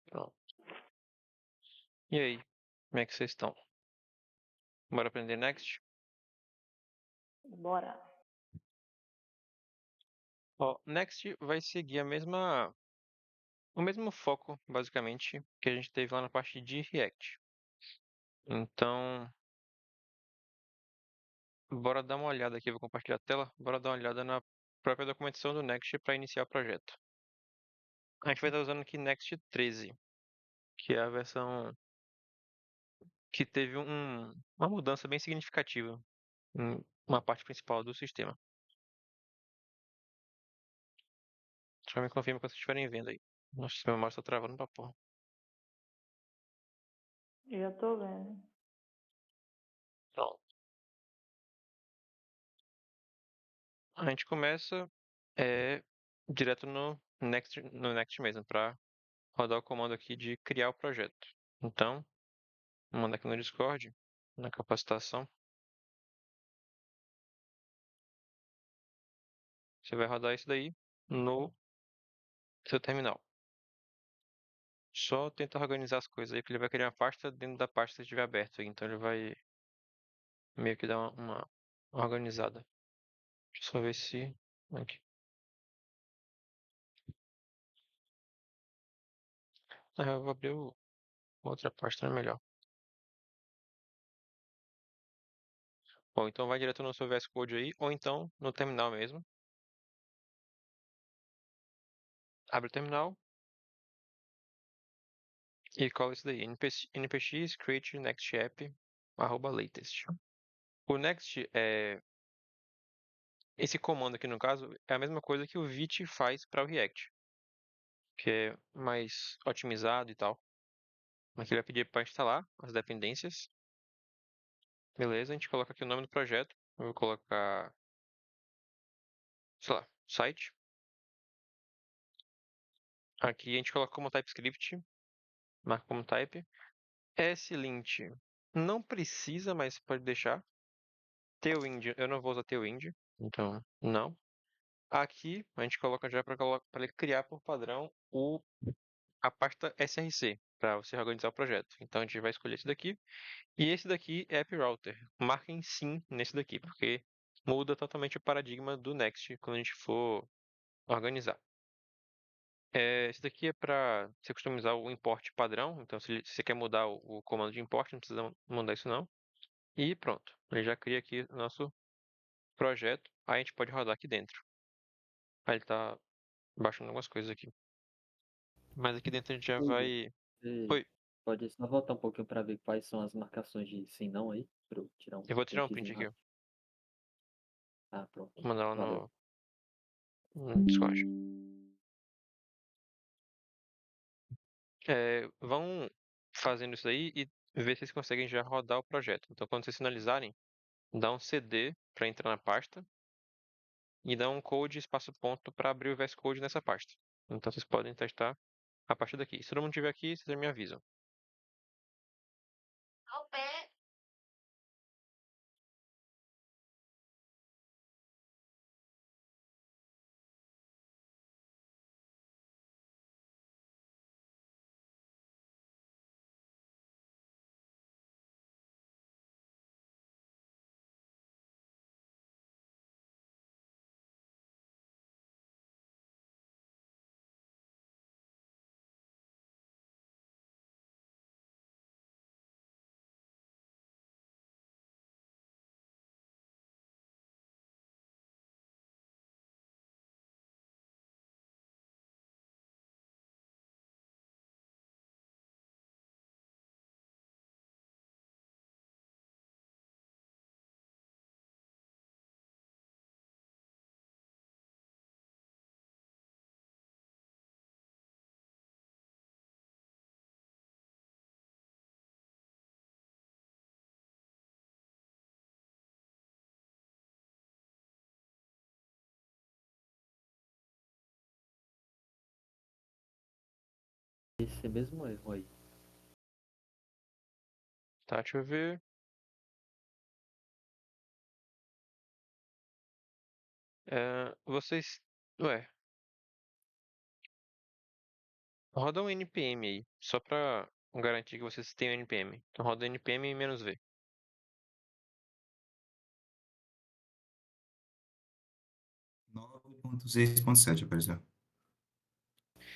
Pronto. E aí, como é que vocês estão? Bora aprender Next? Bora. Ó, Next vai seguir o mesmo foco, basicamente, que a gente teve lá na parte de React. Então, bora dar uma olhada aqui, eu vou compartilhar a tela. Bora dar uma olhada na própria documentação do Next para iniciar o projeto. A gente vai estar usando aqui Next 13, que é a versão que teve uma mudança bem significativa em uma parte principal do sistema. Só me confirma quando vocês estiverem vendo aí. Nossa, meu mouse tá travando pra porra. Eu já tô vendo. Pronto. A gente começa direto no Next mesmo, para rodar o comando aqui de criar o projeto. Então, vou mandar aqui no Discord, na capacitação. Você vai rodar isso daí no seu terminal. Só tenta organizar as coisas aí, que ele vai criar uma pasta dentro da pasta que estiver aberta. Então ele vai meio que dar uma organizada. Deixa eu só ver se. Aqui. Eu vou abrir outra pasta, é melhor. Bom, então vai direto no seu VS Code aí, ou então no terminal mesmo. Abre o terminal e cola isso daí. npx create next app @latest. O next esse comando aqui no caso é a mesma coisa que o Vite faz para o React, que é mais otimizado e tal. Aqui ele vai pedir para instalar as dependências. Beleza, a gente coloca aqui o nome do projeto. Eu vou colocar, sei lá, site. Aqui a gente coloca como TypeScript, marca como type. Slint não precisa, mas pode deixar. Tailwind, eu não vou usar Tailwind, então não. Aqui a gente coloca já para ele criar por padrão a pasta src, para você organizar o projeto. Então a gente vai escolher esse daqui. E esse daqui é App Router. Marquem sim nesse daqui, porque muda totalmente o paradigma do Next quando a gente for organizar. Esse daqui é para você customizar o import padrão. Então, se você quer mudar o comando de import, não precisa mudar isso não. E pronto. Ele já cria aqui o nosso projeto. Aí a gente pode rodar aqui dentro. Aí ele está baixando algumas coisas aqui. Mas aqui dentro a gente já Hugo, vai. você Oi, pode só voltar um pouquinho para ver quais são as marcações de sim não aí, para eu tirar um eu vou tirar um print printzinho aqui, ó. rápido. Ah, pronto. Vou mandar lá Valeu. no Discord. Vão fazendo isso aí e ver se vocês conseguem já rodar o projeto. Então, quando vocês finalizarem, dá um CD para entrar na pasta e dá um code espaço ponto para abrir o VS Code nessa pasta. Então, vocês podem testar a partir daqui. Se todo mundo estiver aqui, vocês me avisam. Esse mesmo erro aí. Tá, deixa eu ver. Vocês. Ué, Roda um NPM aí, só pra garantir que vocês têm um NPM. Então roda NPM e menos V. 9.6.7 apareceu.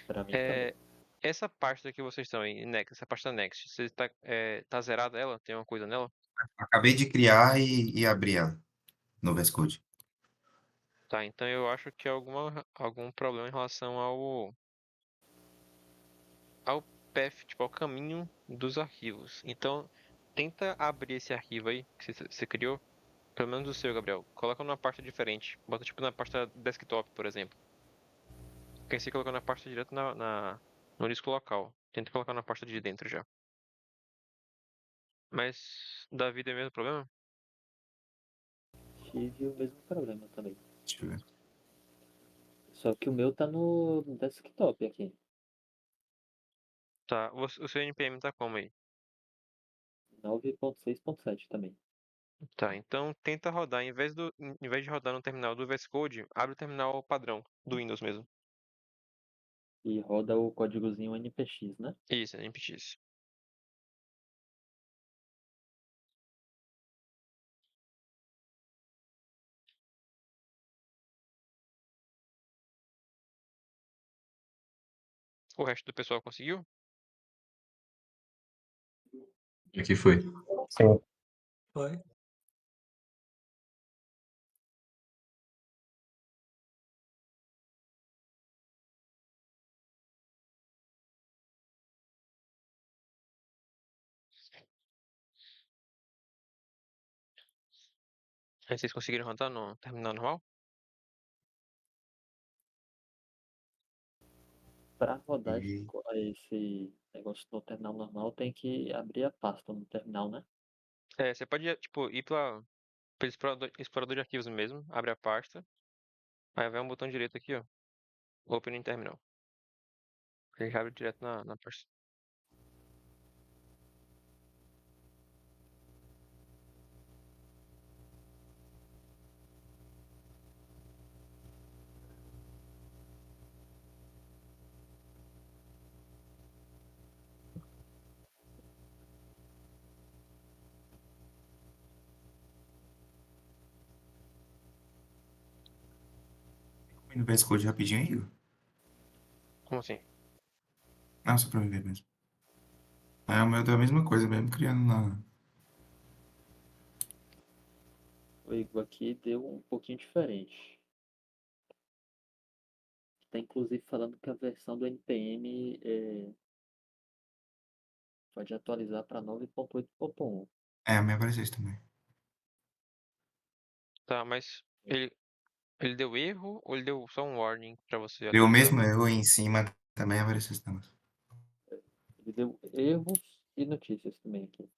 Pra mim também. Essa parte que vocês estão aí, Next, essa parte da Next, você tá zerada ela? Tem uma coisa nela? Acabei de criar e abrir ela no VS Code. Tá, então eu acho que é algum problema em relação ao path, tipo, ao caminho dos arquivos. Então, tenta abrir esse arquivo aí que você criou, pelo menos o seu, Gabriel. Coloca numa pasta diferente. Bota tipo na pasta desktop, por exemplo. Porque aí você colocou na pasta direto no disco local. Tenta colocar na pasta de dentro já. Mas Davi tem o mesmo problema? Tive o mesmo problema também. Deixa eu ver. Só que o meu tá no desktop aqui. Tá, o seu NPM tá como aí? 9.6.7 também. Tá, então tenta rodar, em vez de rodar no terminal do VS Code, abre o terminal padrão do Windows mesmo. E roda o códigozinho npx, né? Isso, npx. O resto do pessoal conseguiu? Aqui foi. Sim. Foi. Aí vocês conseguiram rodar no terminal normal? Para rodar E esse negócio no terminal normal, tem que abrir a pasta no terminal, né? Você pode, tipo, ir pelo explorador de arquivos mesmo, abre a pasta, aí vai um botão direito aqui, ó, Open in Terminal. Ele já abre direto na pasta. fui no VS Code rapidinho aí, Igor. Como assim? Não, só pra me ver mesmo. É o meu da mesma coisa mesmo, criando na. O Igor aqui deu um pouquinho diferente. Tá inclusive falando que a versão do NPM pode atualizar para 9.8.1. É, a minha apareceu isso também. Tá, mas ele deu erro ou ele deu só um warning pra você Deu o atualizar? mesmo erro em cima também apareceu esse negócio. Ele deu erros e notícias também aqui.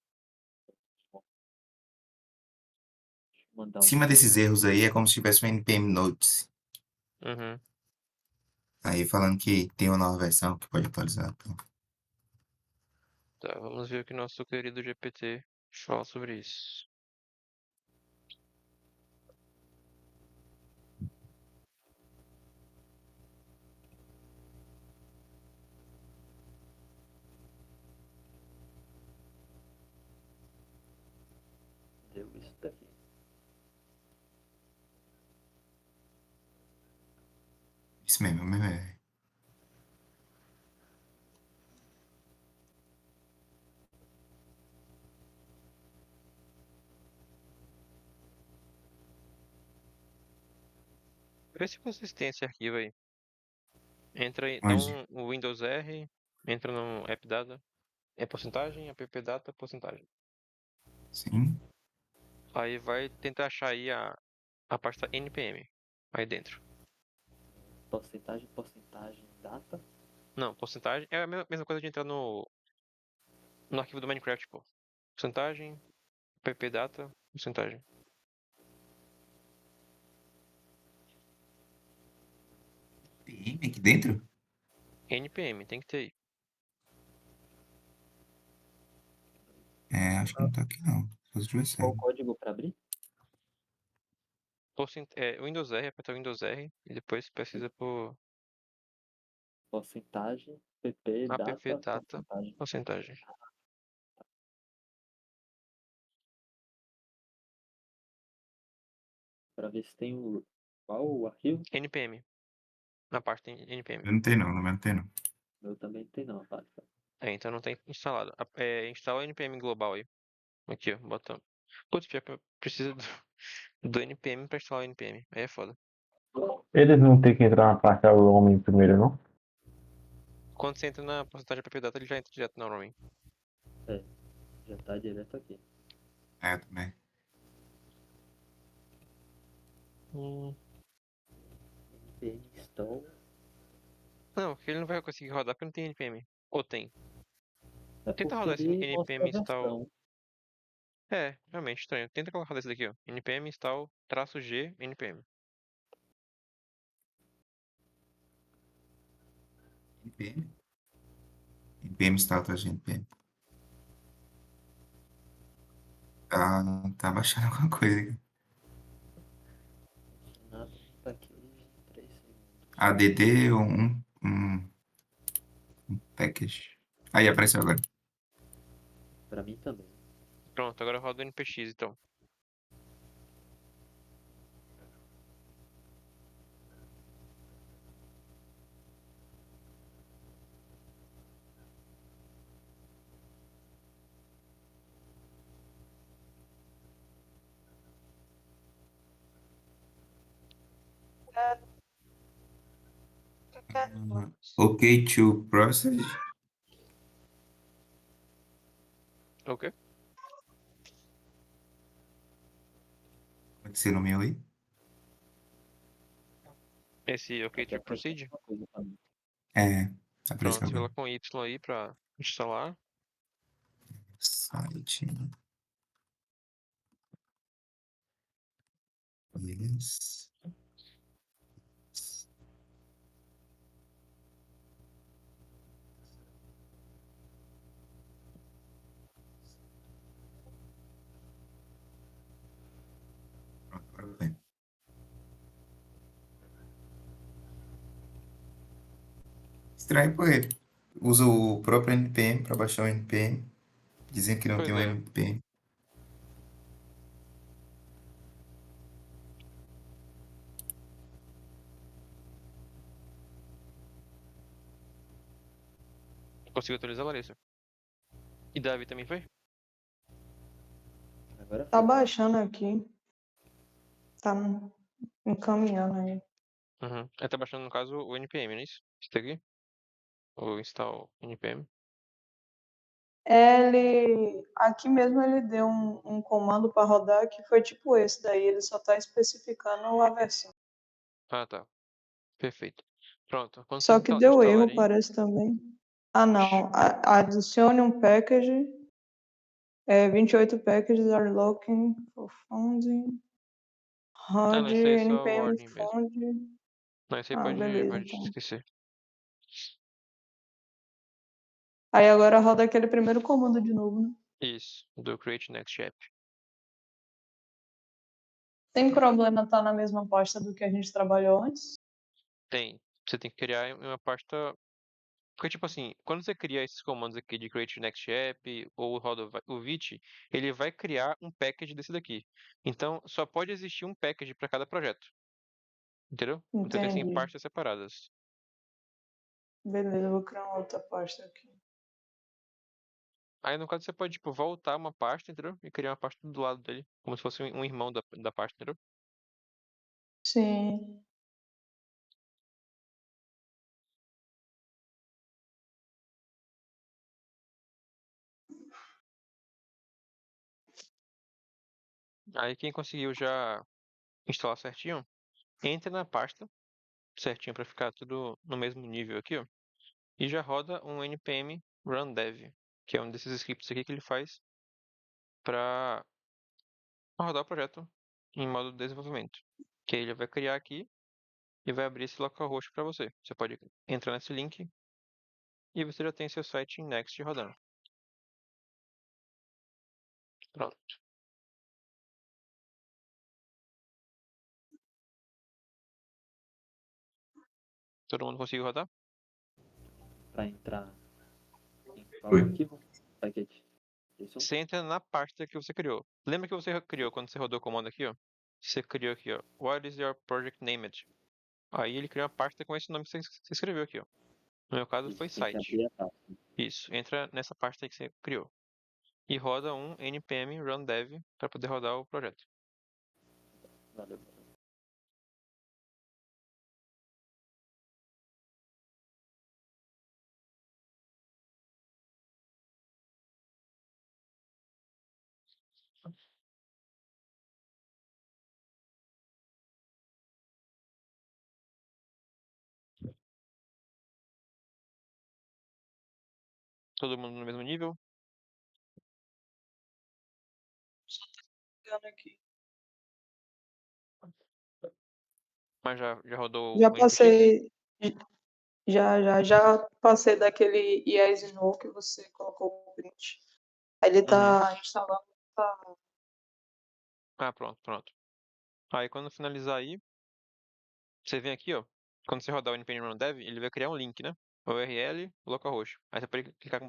Deixa eu mandar Em um cima print. desses erros aí é como se tivesse um NPM Notes. Uhum. Aí falando que tem uma nova versão que pode atualizar. Então. Tá, vamos ver o que nosso querido GPT fala sobre isso. Deu isso daqui. Isso mesmo, é o mesmo erro. Vê se vocês têm esse arquivo aí. Entra aí, dá Onde? um Windows R, entra no AppData, é porcentagem, appdata, porcentagem. Sim. Aí vai tentar achar aí a pasta NPM aí dentro. Porcentagem, data. Não, porcentagem é a mesma coisa de entrar no arquivo do Minecraft, pô. Porcentagem, appdata, porcentagem. PM aqui dentro? NPM, tem que ter aí. É, acho que não tá aqui não. Só se tivesse. Qual o código para abrir? Windows R, aperta Windows R e depois pesquisa por porcentagem, PP, app data, data, porcentagem. porcentagem. Para ver se tem qual o arquivo. NPM. Na parte NPM. Eu não tenho não, no meu não tem não. Eu também não tem não, rapaz. Então não tem instalado. Instala o NPM global aí. Aqui, ó, botamos. Putz, pior que eu preciso do NPM pra instalar o NPM. Aí é foda. Eles não têm que entrar na parte da roaming primeiro, não? Quando você entra na porcentagem app data, ele já entra direto na roaming. É, já tá direto aqui. É, também. npm install. Não, porque ele não vai conseguir rodar porque não tem NPM. Ou tem? É Tenta porque rodar esse ele mostra NPM a install. versão. É, realmente estranho. Tenta colocar desse daqui, ó. NPM install traço G NPM. NPM? NPM status NPM. Tá baixando alguma coisa aqui. Nada package 3 segundos. ADD um package. Aí apareceu agora. Pra mim também. Pronto, agora roda o NPX então. OK to process. Ok? Como é que você nomeou aí? Esse ok Até to apareceu proceed. alguma coisa pra mim. É, apareceu Pronto, você agora. coloca um Y aí pra instalar. Site. Yes. Pronto, agora foi. Estranho porque usa o próprio NPM para baixar o NPM, dizendo que não tem Pois um é. NPM. Consigo atualizar, Larissa. E Davi também foi? Agora Tá foi. baixando aqui. Tá encaminhando aí. Uhum. Aí tá baixando, no caso, o NPM, não é isso? Isso daqui? O install NPM. Aqui mesmo ele deu um comando para rodar que foi tipo esse daí. Ele só tá especificando a versão. Ah, tá. Perfeito. Pronto. Quando Só vocês que deu erro, instalarem. parece também. Ah, não. Adicione um package. 28 packages are looking for funding. Ah, Rod não, isso aí é só npm warning mesmo. fund. Não, isso aí Ah, pode, beleza, pode então. esquecer. Aí agora roda aquele primeiro comando de novo, né? Isso, do create next app. Tem problema estar na mesma pasta do que a gente trabalhou antes? Tem. Você tem que criar em uma pasta. Porque, tipo assim, quando você cria esses comandos aqui de create next app ou roda o vit, ele vai criar um package desse daqui. Então, só pode existir um package para cada projeto. Entendeu? Então tem assim Entendi. pastas separadas. Beleza, eu vou criar uma outra pasta aqui. Aí no caso você pode, tipo, voltar uma pasta, entendeu? E criar uma pasta do lado dele. Como se fosse um irmão da pasta, entendeu? Sim. Aí quem conseguiu já instalar certinho, entra na pasta certinho para ficar tudo no mesmo nível aqui, ó. E já roda um npm run dev, que é um desses scripts aqui que ele faz para rodar o projeto em modo de desenvolvimento. Que aí ele vai criar aqui e vai abrir esse localhost para você. Você pode entrar nesse link e você já tem seu site em Next rodando. Pronto. Todo mundo conseguiu rodar? para entrar em qual Oi. arquivo? Package. Isso? Você entra na pasta que você criou. Lembra que você criou quando você rodou o comando aqui, ó? Você criou aqui, ó. What is your project named? Aí ele criou uma pasta com esse nome que você escreveu aqui, ó. No meu caso foi Isso, tem que site. abrir a pasta. Isso. Entra nessa pasta aí que você criou. E roda um npm run dev para poder rodar o projeto. Valeu. Todo mundo no mesmo nível. Pegando aqui. Mas já rodou Já o NPX? passei. Já passei daquele yes e no que você colocou o print. Aí ele tá instalando. Tá. Ah, pronto. Aí quando finalizar aí, você vem aqui, ó. Quando você rodar o npm run dev, ele vai criar um link, né? URL, localhost. Aí você pode clicar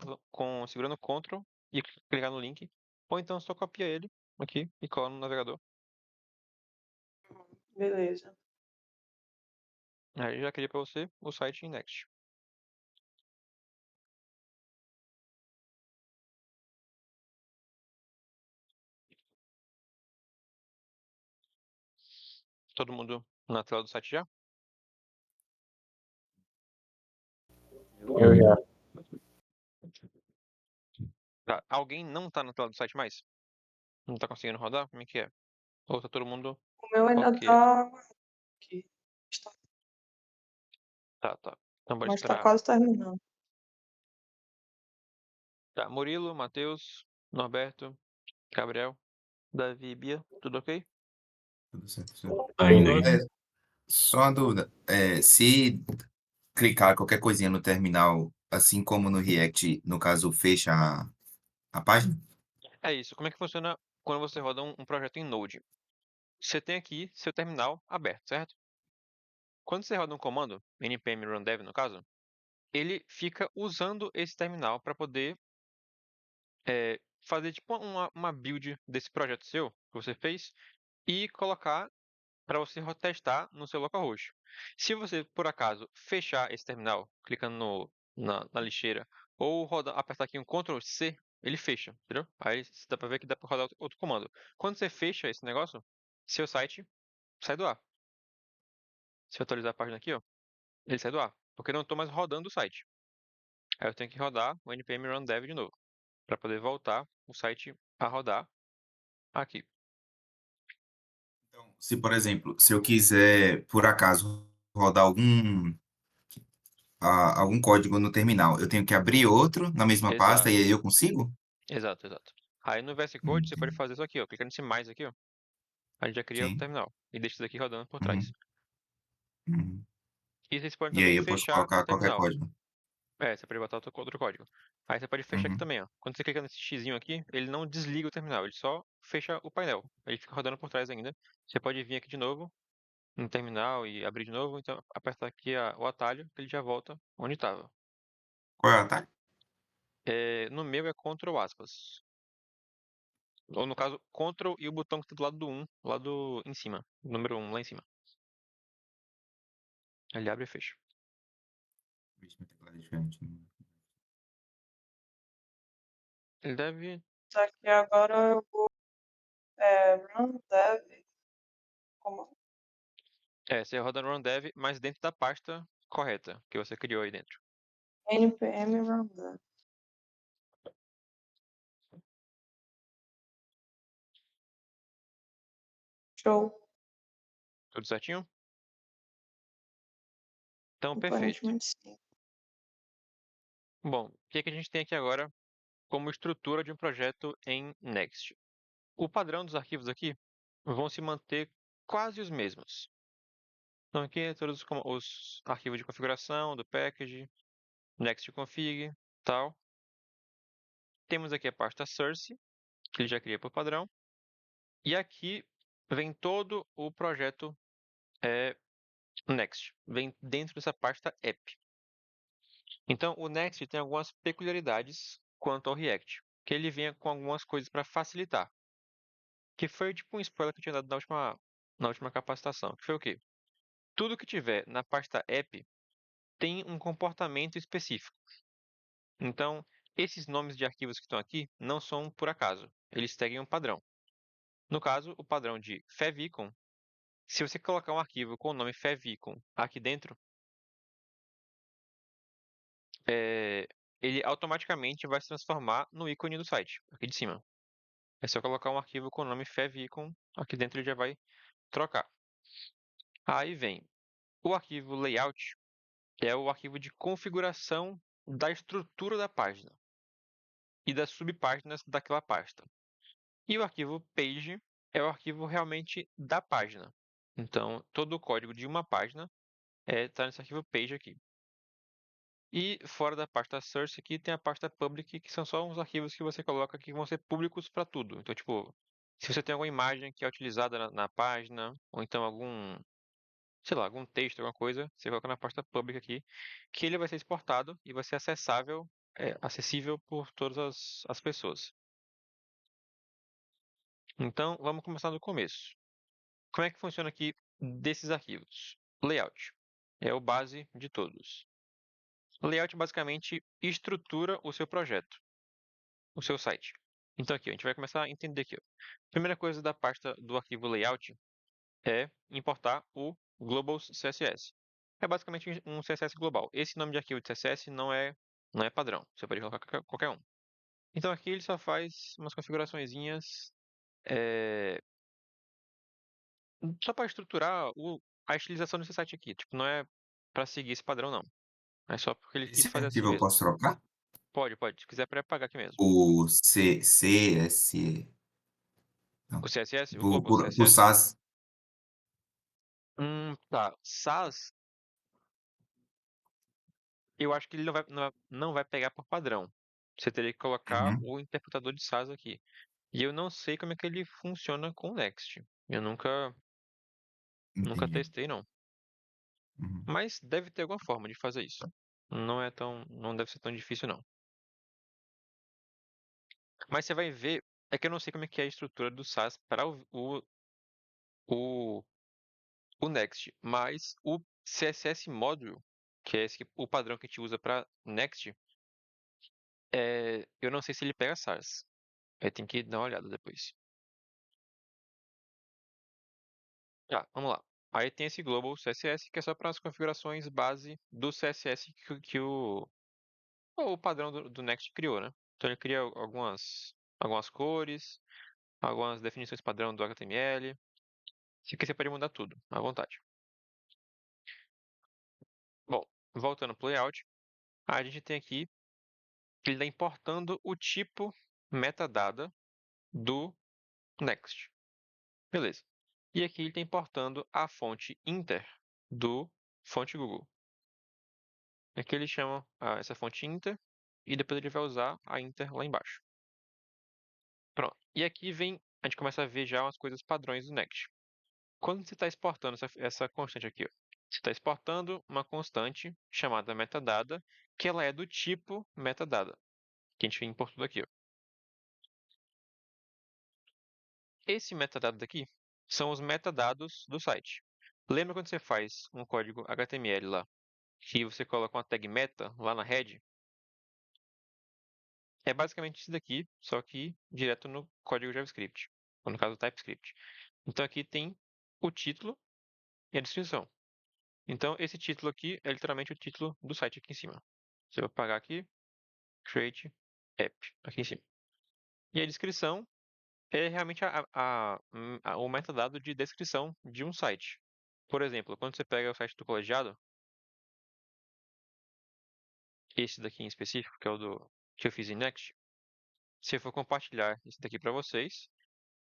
segurando Ctrl e clicar no link. Ou então só copia ele aqui e cola no navegador. Beleza. Aí já cria para você o site em Next. Todo mundo na tela do site já? Eu já. Tá. Alguém não tá na tela do site mais? Não tá conseguindo rodar? Como é que é? Ou tá todo mundo O meu ainda ok? tá aqui. Tá. Então pode Mas tá esperar. quase terminando. Tá. Murilo, Matheus, Norberto, Gabriel, Davi e Bia, tudo ok? Tudo certo. Ainda. É, só uma dúvida. Se clicar qualquer coisinha no terminal, assim como no React, no caso, fecha a página? É isso. Como é que funciona quando você roda um projeto em Node? Você tem aqui seu terminal aberto, certo? Quando você roda um comando, npm run dev no caso, ele fica usando esse terminal para poder fazer tipo uma build desse projeto seu que você fez e colocar para você testar no seu localhost. Se você, por acaso, fechar esse terminal, clicando na lixeira, ou apertar aqui um Ctrl C, ele fecha, entendeu? Aí dá para ver que dá para rodar outro comando. Quando você fecha esse negócio, seu site sai do ar. Se eu atualizar a página aqui, ó, ele sai do ar, porque eu não estou mais rodando o site. Aí eu tenho que rodar o npm run dev de novo, para poder voltar o site a rodar aqui. Então, se, por exemplo, se eu quiser, por acaso, rodar algum código no terminal, eu tenho que abrir outro na mesma pasta e Exato, aí eu consigo? exato. Aí no VS Code você pode Entendi. fazer isso aqui, ó, clicar nesse mais aqui, ó. Aí já cria o Sim. terminal e deixa isso aqui rodando por trás. Uhum. Uhum. E vocês podem E aí também eu posso fechar o colocar qualquer terminal. código. Você pode botar outro código. Aí você pode fechar aqui Uhum. também, ó. Quando você clica nesse xizinho aqui, ele não desliga o terminal, ele só fecha o painel. Ele fica rodando por trás ainda. Você pode vir aqui de novo no terminal e abrir de novo, então apertar aqui o atalho, que ele já volta onde estava. Qual é o atalho? No meu é Ctrl aspas. Ou no caso, Ctrl e o botão que está do lado do 1, lá em cima. Número 1, lá em cima. Ele abre e fecha. Vixe, meu teclado é diferente. Ele deve. Tá aqui agora eu vou run dev. Como Você roda no rundev, mas dentro da pasta correta que você criou aí dentro. npm run dev. Show. Tudo certinho? Então, perfeito. Aparentemente sim. Bom, o que é que a gente tem aqui agora como estrutura de um projeto em Next? O padrão dos arquivos aqui vão se manter quase os mesmos. Então, aqui todos os arquivos de configuração do package, Next config, tal. Temos aqui a pasta source, que ele já cria por padrão. E aqui vem todo o projeto Next. Vem dentro dessa pasta app. Então, o Next tem algumas peculiaridades quanto ao React, que ele vem com algumas coisas para facilitar. Que foi tipo um spoiler que eu tinha dado na última capacitação. Que foi o quê? Tudo que tiver na pasta app tem um comportamento específico. Então, esses nomes de arquivos que estão aqui não são por acaso. Eles seguem um padrão. No caso, o padrão de favicon, se você colocar um arquivo com o nome favicon aqui dentro, ele automaticamente vai se transformar no ícone do site, aqui de cima. É só colocar um arquivo com o nome favicon, aqui dentro ele já vai trocar. Aí vem o arquivo layout, que é o arquivo de configuração da estrutura da página e das subpáginas daquela pasta. E o arquivo page é o arquivo realmente da página. Então, todo o código de uma página está nesse arquivo page aqui. E fora da pasta source aqui tem a pasta public, que são só uns arquivos que você coloca que vão ser públicos para tudo. Então, tipo, se você tem alguma imagem que é utilizada na página, ou então algum, sei lá, algum texto, alguma coisa, você coloca na pasta public aqui, que ele vai ser exportado e vai ser acessível por todas as pessoas. Então, vamos começar do começo. Como é que funciona aqui desses arquivos? Layout é o base de todos. Layout basicamente estrutura o seu projeto, o seu site. Então aqui, a gente vai começar a entender aqui. Primeira coisa da pasta do arquivo layout é importar o global CSS. É basicamente um CSS global. Esse nome de arquivo de CSS não é padrão. Você pode colocar qualquer um. Então aqui ele só faz umas configuraçõezinhas só para estruturar a estilização desse site aqui. Tipo, não é para seguir esse padrão, não. É só porque ele quis Esse fazer assim arquivo eu mesmo. posso trocar? Pode. Se quiser, para pagar aqui mesmo. O CS. O Não. CSS, o Por, Global por, por CSS. SAS. Tá. SAS, eu acho que ele não vai pegar por padrão. Você teria que colocar Uhum, o interpretador de SAS aqui. E eu não sei como é que ele funciona com o Next. Eu nunca entendi. testei, não. Uhum. Mas deve ter alguma forma de fazer isso. Não deve ser tão difícil, não. Mas você vai ver, é que eu não sei como é que é a estrutura do SAS para o, o Next, mas o CSS Module, que é o padrão que a gente usa para Next, eu não sei se ele pega SAS. Aí tem que dar uma olhada depois. Tá, vamos lá. Aí tem esse Global CSS, que é só para as configurações base do CSS que o padrão do Next criou, né? Então ele cria algumas cores, algumas definições padrão do HTML. Isso aqui você pode mudar tudo, à vontade. Bom, voltando para o layout, a gente tem aqui que ele está importando o tipo metadata do Next. Beleza. E aqui ele está importando a fonte inter do fonte Google. Aqui ele chama essa fonte inter e depois ele vai usar a inter lá embaixo. Pronto. E aqui a gente começa a ver já umas coisas padrões do Next. Quando você está exportando essa constante aqui, ó, você está exportando uma constante chamada metadata, que ela é do tipo metadata, que a gente importou daqui. Ó. Esse metadado daqui são os metadados do site. Lembra quando você faz um código HTML lá, que você coloca uma tag meta lá na head? É basicamente isso daqui, só que direto no código JavaScript, ou no caso o TypeScript. Então aqui tem o título e a descrição. Então esse título aqui é literalmente o título do site aqui em cima. Você vai pagar aqui, create app, aqui em cima. E a descrição é realmente o metadado de descrição de um site. Por exemplo, quando você pega o site do colegiado, esse daqui em específico, que é o que eu fiz em Next, se eu for compartilhar esse daqui para vocês,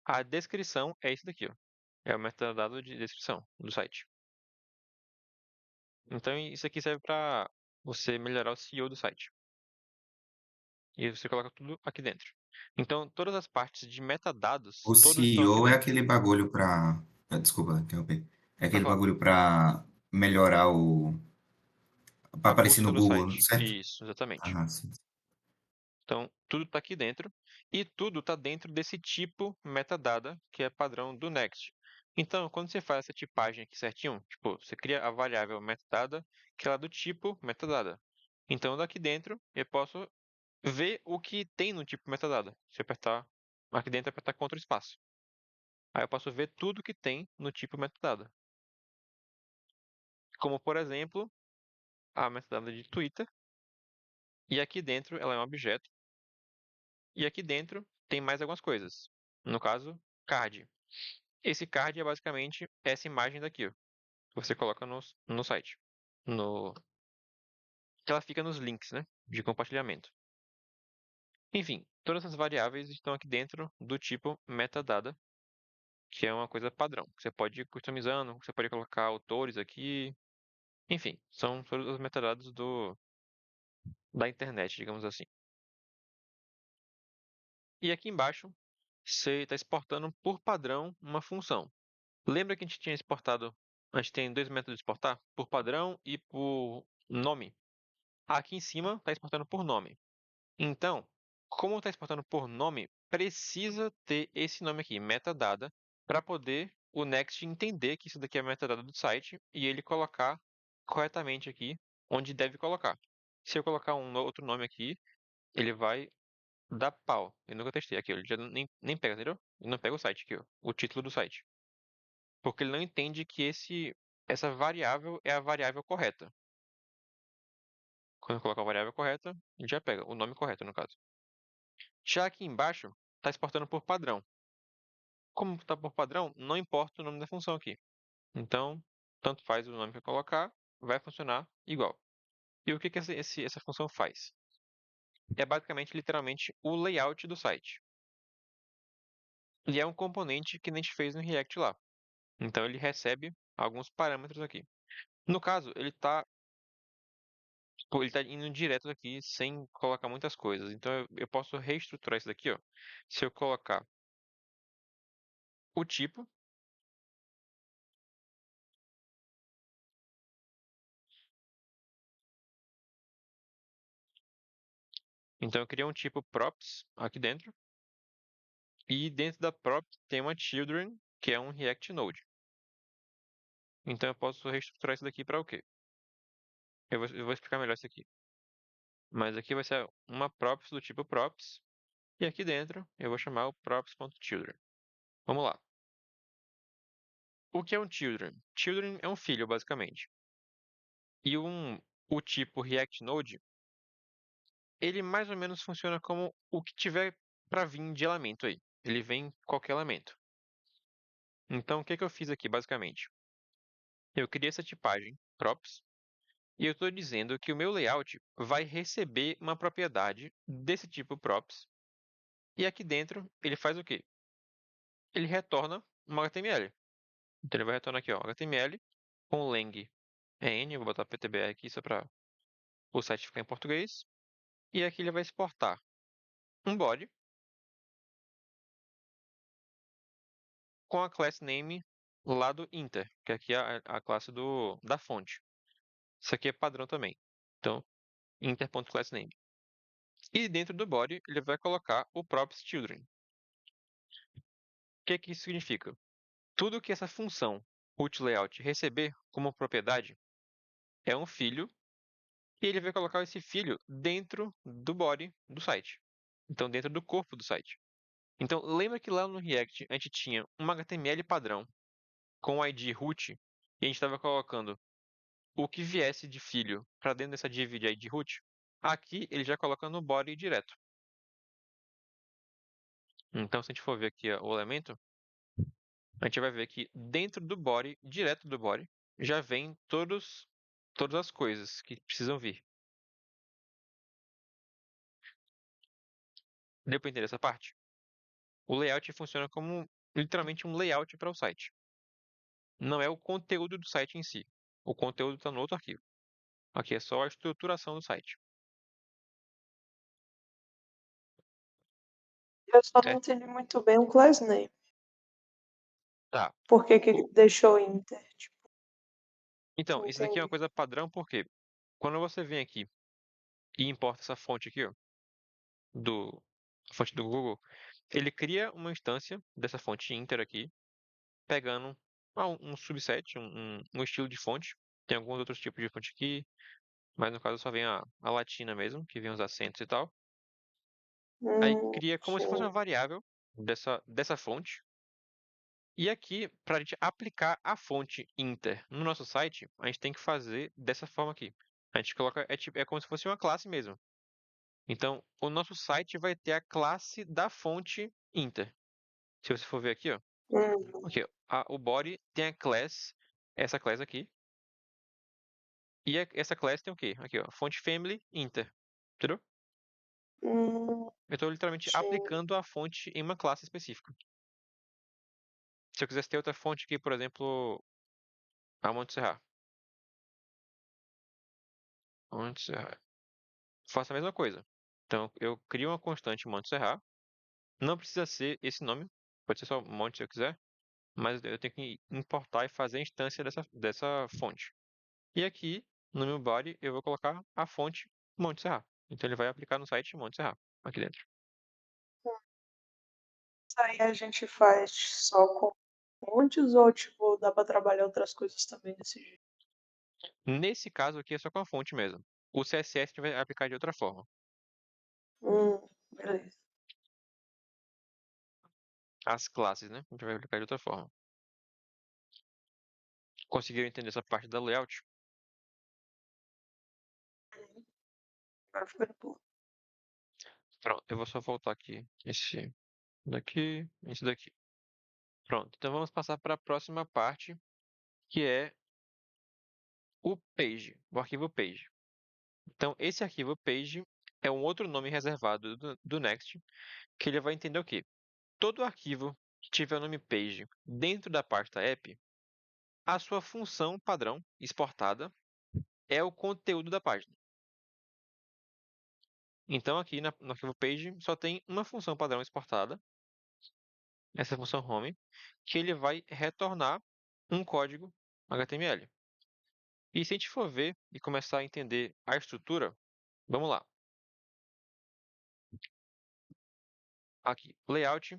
a descrição é esse daqui, ó. É o metadado de descrição do site. Então isso aqui serve para você melhorar o SEO do site. E você coloca tudo aqui dentro. Então todas as partes de metadados, O todos estão aqui CEO é dentro. aquele bagulho pra. Desculpa interromper. É Pode aquele falar. bagulho pra melhorar Para a aparecer busca no do Google, site. certo? Isso, exatamente. Ah, sim. Então, tudo está aqui dentro e tudo está dentro desse tipo metadata que é padrão do Next. Então, quando você faz essa tipagem aqui certinho, tipo, você cria a variável metadata que ela é do tipo metadata. Então, daqui dentro, eu posso ver o que tem no tipo metadata. Se eu apertar aqui dentro, apertar Ctrl espaço. Aí eu posso ver tudo que tem no tipo metadata. Como, por exemplo, a metadata de Twitter. E aqui dentro ela é um objeto. E aqui dentro tem mais algumas coisas. No caso, card. Esse card é basicamente essa imagem daqui, ó, que você coloca no site. Que ela fica nos links, né? De compartilhamento. Enfim, todas essas variáveis estão aqui dentro do tipo metadata, que é uma coisa padrão. Que você pode ir customizando, você pode colocar autores aqui. Enfim, são todas as metadatas da internet, digamos assim. E aqui embaixo, você está exportando por padrão uma função. Lembra que a gente tinha exportado, a gente tem dois métodos de exportar, por padrão e por nome. Aqui em cima está exportando por nome. Então, como está exportando por nome, precisa ter esse nome aqui, metadata, para poder o Next entender que isso daqui é metadata do site e ele colocar corretamente aqui onde deve colocar. Se eu colocar outro nome aqui, ele vai dar pau. Eu nunca testei aqui, ele já nem pega, entendeu? Ele não pega o site aqui, ó, o título do site. Porque ele não entende que essa variável é a variável correta. Quando eu colocar a variável correta, ele já pega o nome correto, no caso. Já aqui embaixo, está exportando por padrão. Como está por padrão, não importa o nome da função aqui. Então, tanto faz o nome que eu colocar, vai funcionar igual. E o que essa função faz? É basicamente, literalmente, o layout do site. E é um componente que a gente fez no React lá. Então, ele recebe alguns parâmetros aqui. No caso, ele está indo direto aqui sem colocar muitas coisas. Então, eu posso reestruturar isso daqui, ó. Se eu colocar o tipo, então eu criei um tipo props aqui dentro. E dentro da prop tem uma children, que é um React Node. Então eu posso reestruturar isso daqui para o quê? Eu vou explicar melhor isso aqui. Mas aqui vai ser uma props do tipo props. E aqui dentro eu vou chamar o props.children. Vamos lá. O que é um children? Children é um filho, basicamente. E o tipo React Node, ele mais ou menos funciona como o que tiver para vir de elemento aí. Ele vem qualquer elemento. Então o que eu fiz aqui, basicamente? Eu criei essa tipagem, props, e eu estou dizendo que o meu layout vai receber uma propriedade desse tipo props. E aqui dentro ele faz o quê? Ele retorna um HTML. Então ele vai retornar aqui, ó, HTML com lang n, eu vou botar PTBR aqui só para o site ficar em português. E aqui ele vai exportar um body com a class name lá do inter, que aqui é a classe da fonte. Isso aqui é padrão também. Então, inter.className. E dentro do body ele vai colocar o props children. O que isso significa? Tudo que essa função putLayout receber como propriedade é um filho, e ele vai colocar esse filho dentro do body do site. Então, dentro do corpo do site. Então, lembra que lá no React a gente tinha um HTML padrão com o ID root, e a gente estava colocando o que viesse de filho para dentro dessa div de ID root? Aqui ele já coloca no body direto. Então, se a gente for ver aqui ó, o elemento, a gente vai ver que dentro do body, direto do body, já vem todas as coisas que precisam vir. Deu para entender essa parte? O layout funciona como literalmente um layout para o site. Não é o conteúdo do site em si. O conteúdo está no outro arquivo. Aqui é só a estruturação do site. Eu só não É, entendi muito bem o class name. tá. Por que que deixou Inter? Tipo, Então, não isso daqui é uma entendi. coisa padrão porque Quando você vem aqui e importa essa fonte aqui, ó, a fonte do Google, ele cria uma instância dessa fonte inter aqui, pegando um subset, um estilo de fonte. Tem alguns outros tipos de fonte aqui, mas no caso só vem a latina mesmo, que vem os acentos e tal. Aí cria como se fosse Sim. uma variável dessa fonte. E aqui, para a gente aplicar a fonte inter no nosso site, a gente tem que fazer dessa forma aqui. A gente coloca, é como se fosse uma classe mesmo. Então, o nosso site vai ter a classe da fonte inter. Se você for ver aqui, ó, aqui, ó, o body tem a class, essa class aqui. E essa class tem o quê? Aqui, ó, fonte family inter. Entendeu? Hum, Eu estou literalmente sim. aplicando a fonte em uma classe específica. Se eu quisesse ter outra fonte aqui, por exemplo, a Montserrat. Montserrat. Faço a mesma coisa. Então, eu crio uma constante Montserrat. Não precisa ser esse nome. Pode ser só Monte se eu quiser. Mas eu tenho que importar e fazer a instância dessa fonte. E aqui, no meu body, eu vou colocar a fonte Montserrat. Então, ele vai aplicar no site Montserrat, aqui dentro. Isso aí a gente faz só com fontes ou, tipo, dá pra trabalhar outras coisas também desse jeito? Nesse caso aqui, é só com a fonte mesmo. O CSS a gente vai aplicar de outra forma. Beleza. As classes, né? A gente vai aplicar de outra forma. Conseguiram entender essa parte da layout? Agora ficou de boa. Pronto, eu vou só voltar aqui. Esse esse daqui. Pronto, então vamos passar para a próxima parte, que é o page, o arquivo page. Então, esse arquivo page é um outro nome reservado do Next, que ele vai entender o quê? Todo arquivo que tiver o nome page dentro da pasta app, a sua função padrão exportada é o conteúdo da página. Então, aqui no arquivo page só tem uma função padrão exportada, essa função home, que ele vai retornar um código HTML. E se a gente for ver e começar a entender a estrutura, vamos lá. Aqui, layout,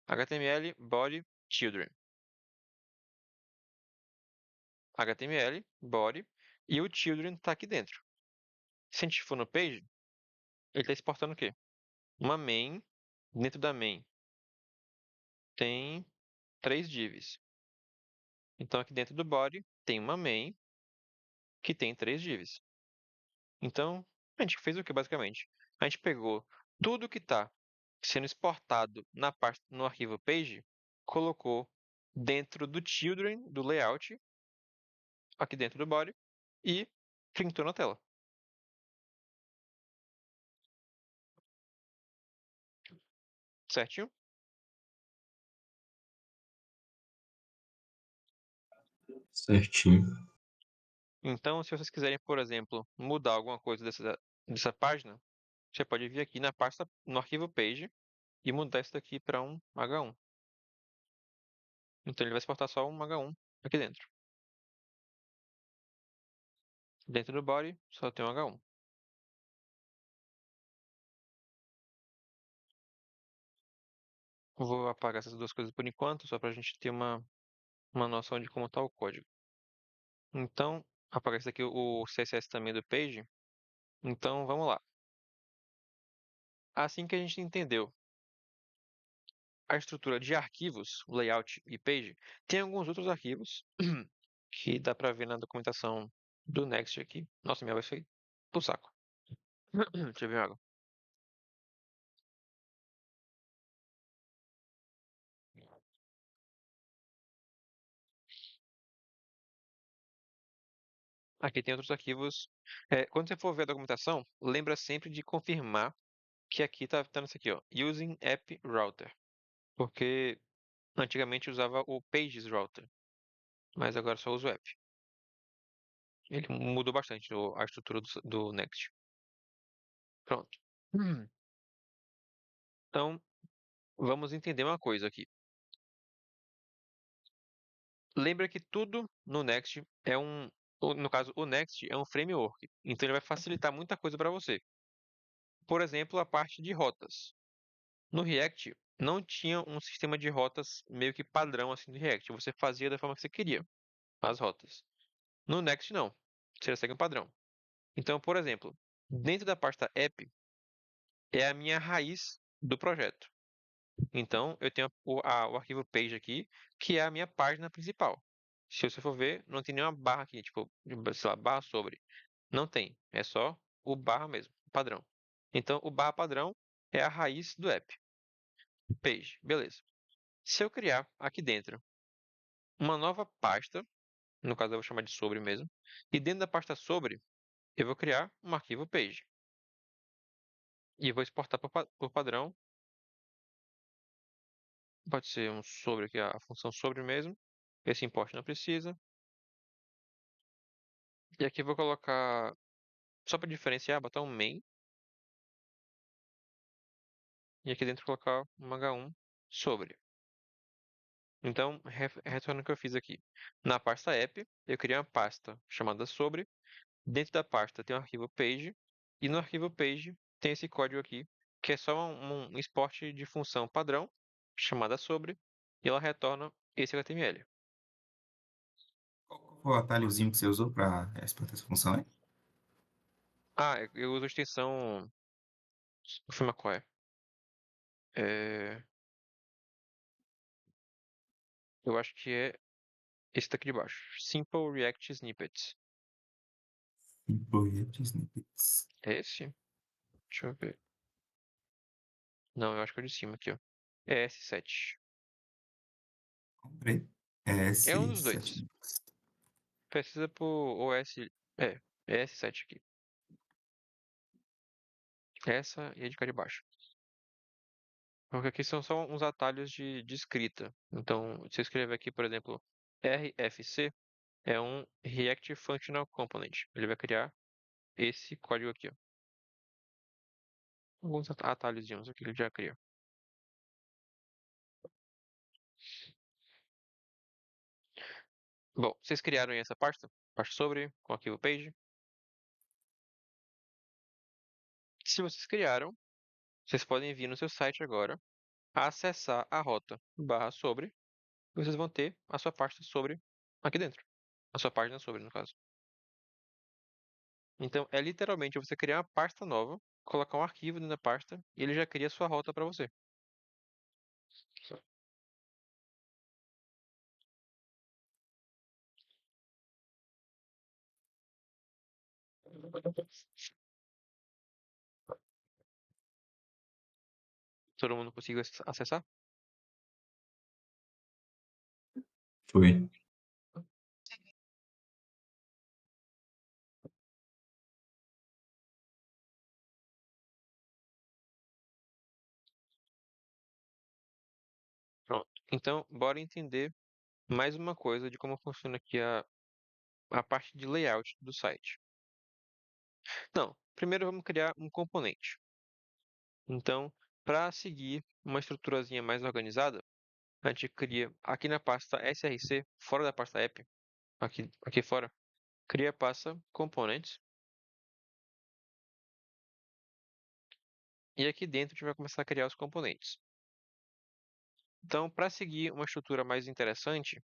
HTML, body, children. HTML, body, e o children está aqui dentro. Se a gente for no page, ele está exportando o quê? Uma main, dentro da main tem 3 divs. Então aqui dentro do body tem uma main que tem 3 divs. Então, a gente fez o que basicamente? A gente pegou tudo que está sendo exportado no arquivo page, colocou dentro do children, do layout, aqui dentro do body, e printou na tela. Certinho? Certinho. Então, se vocês quiserem, por exemplo, mudar alguma coisa dessa página, você pode vir aqui na pasta, no arquivo page, e mudar isso daqui para um H1. Então ele vai exportar só um H1 aqui dentro. Dentro do body, só tem um H1. Vou apagar essas duas coisas por enquanto, só para a gente ter uma noção de como está o código. Então, apagar isso aqui, o CSS também do page. Então, vamos lá. Assim que a gente entendeu a estrutura de arquivos, layout e page, tem alguns outros arquivos que dá para ver na documentação do Next aqui. Nossa, minha voz foi pro saco. Deixa eu ver água. Aqui tem outros arquivos. Quando você for ver a documentação, lembra sempre de confirmar que aqui tá isso aqui, ó, Using App Router. Porque antigamente usava o Pages Router, mas agora só usa o app. Ele mudou bastante a estrutura do Next. Pronto. Então, vamos entender uma coisa aqui. Lembra que tudo no Next é um No caso, o Next é um framework, então ele vai facilitar muita coisa para você. Por exemplo, a parte de rotas. No React, não tinha um sistema de rotas meio que padrão assim do React. Você fazia da forma que você queria as rotas. No Next, não. Você segue um padrão. Então, por exemplo, dentro da pasta app é a minha raiz do projeto. Então, eu tenho o arquivo page aqui, que é a minha página principal. Se você for ver, não tem nenhuma barra aqui, tipo, sei lá, barra sobre. Não tem. É só o barra mesmo, padrão. Então, o barra padrão é a raiz do app. Page, beleza. Se eu criar aqui dentro uma nova pasta, no caso eu vou chamar de sobre mesmo, e dentro da pasta sobre, eu vou criar um arquivo page. E vou exportar por padrão. Pode ser um sobre aqui, a função sobre mesmo. Esse import não precisa. E aqui eu vou colocar, só para diferenciar, botar um main. E aqui dentro colocar um h1 sobre. Então, retorno o que eu fiz aqui. Na pasta app, eu criei uma pasta chamada sobre. Dentro da pasta tem o arquivo page. E no arquivo page tem esse código aqui, que é só um export de função padrão, chamada sobre. E ela retorna esse HTML. Qual foi o atalhozinho que você usou para exportar essa função, hein? Ah, eu uso a extensão. Confirma qual é. Eu acho que é esse daqui de baixo. Simple React Snippets. Project Snippets. É esse? Deixa eu ver. Não, eu acho que é o de cima aqui, ó. É S7. Comprei. É um dos dois. S7. Precisa por OS. É S7 aqui. Essa e a de cá de baixo. Porque aqui são só uns atalhos de escrita. Então, se eu escrever aqui, por exemplo, RFC, é um React Functional Component. Ele vai criar esse código aqui, ó. Alguns atalhozinhos aqui que ele já cria. Bom, vocês criaram aí essa pasta? Pasta sobre, com arquivo page. Se vocês criaram, vocês podem vir no seu site agora, acessar a rota barra sobre, e vocês vão ter a sua pasta sobre aqui dentro. A sua página sobre, no caso. Então, é literalmente você criar uma pasta nova, colocar um arquivo dentro da pasta, e ele já cria a sua rota para você. Todo mundo conseguiu acessar? Foi. Pronto. Então, bora entender mais uma coisa de como funciona aqui a parte de layout do site. Não, primeiro vamos criar um componente. Então, para seguir uma estruturazinha mais organizada, a gente cria aqui na pasta src, fora da pasta app, aqui fora, cria a pasta components. E aqui dentro a gente vai começar a criar os componentes. Então, para seguir uma estrutura mais interessante,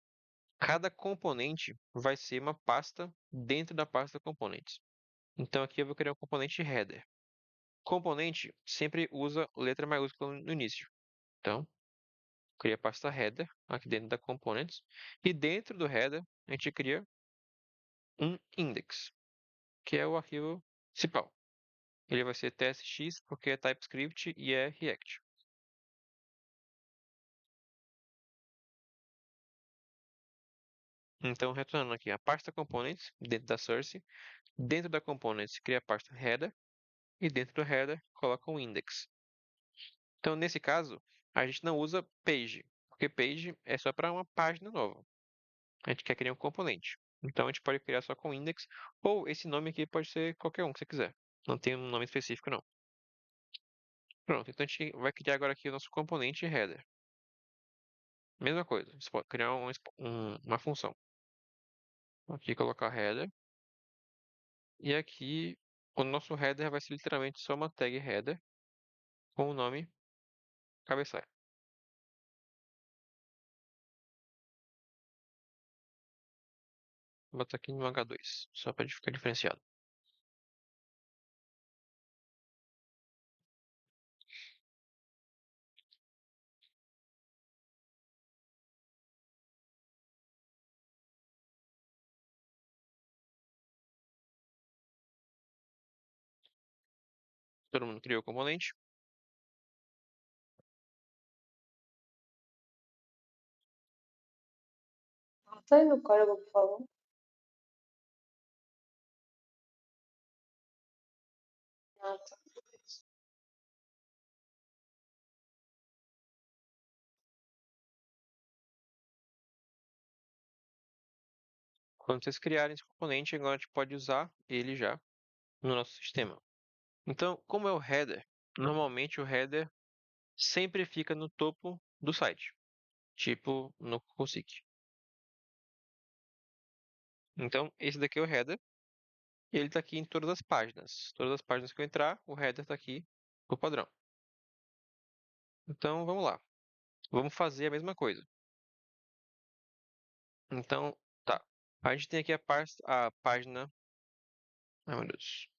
cada componente vai ser uma pasta dentro da pasta components. Então aqui eu vou criar um componente header. Componente sempre usa letra maiúscula no início. Então, cria a pasta header aqui dentro da components. E dentro do header, a gente cria um index, que é o arquivo principal. Ele vai ser tsx porque é TypeScript e é React. Então, retornando aqui a pasta components dentro da source. Dentro da components, cria a pasta header. E dentro do header, coloca um index. Então, nesse caso, a gente não usa page, porque page é só para uma página nova. A gente quer criar um componente. Então, a gente pode criar só com index, ou esse nome aqui pode ser qualquer um que você quiser. Não tem um nome específico, não. Pronto, então a gente vai criar agora aqui o nosso componente header. Mesma coisa, você pode criar uma função. Aqui colocar header, E aqui o nosso header vai ser literalmente só uma tag header com o nome cabeçalho. Vou botar aqui no H2, só para ficar diferenciado. Todo mundo criou o componente. Tá aí no código, por favor. Ah, tá. Quando vocês criarem esse componente, agora a gente pode usar ele já no nosso sistema. Então, como é o header, normalmente o header sempre fica no topo do site, tipo no Cosic. Então, esse daqui é o header, e ele está aqui em todas as páginas. Todas as páginas que eu entrar, o header está aqui por padrão. Então, vamos lá. Vamos fazer a mesma coisa. Então, tá. A gente tem aqui a página. Ai, meu Deus.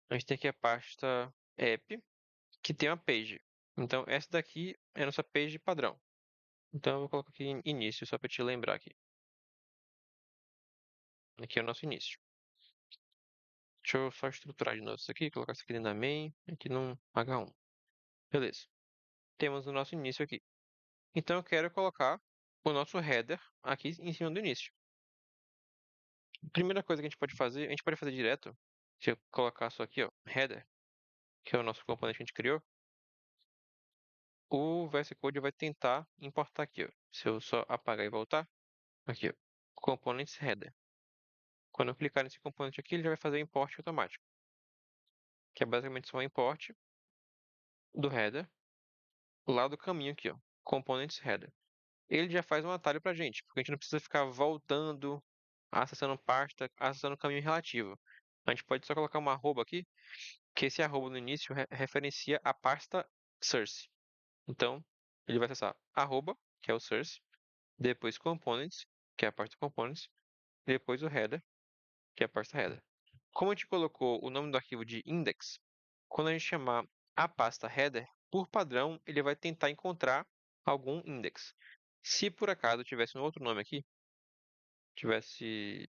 A gente tem aqui a pasta app, que tem uma page. Então, essa daqui é a nossa page padrão. Então, eu vou colocar aqui em início, só para te lembrar aqui. Aqui é o nosso início. Deixa eu só estruturar de novo isso aqui, colocar isso aqui dentro da main, aqui no H1. Beleza. Temos o nosso início aqui. Então, eu quero colocar o nosso header aqui em cima do início. Primeira coisa que a gente pode fazer direto, se eu colocar só aqui, ó, header, que é o nosso componente que a gente criou, o VS Code vai tentar importar aqui, ó. Se eu só apagar e voltar, aqui, ó, components header. Quando eu clicar nesse componente aqui, ele já vai fazer o import automático, que é basicamente só um import do header lá do caminho aqui, ó, components header. Ele já faz um atalho pra gente, porque a gente não precisa ficar voltando, acessando pasta, acessando caminho relativo. A gente pode só colocar uma arroba aqui, que esse arroba no início referencia a pasta source. Então, ele vai acessar arroba, que é o source, depois components, que é a pasta components, depois o header, que é a pasta header. Como a gente colocou o nome do arquivo de index, quando a gente chamar a pasta header, por padrão, ele vai tentar encontrar algum index. Se por acaso tivesse um outro nome aqui, tivesse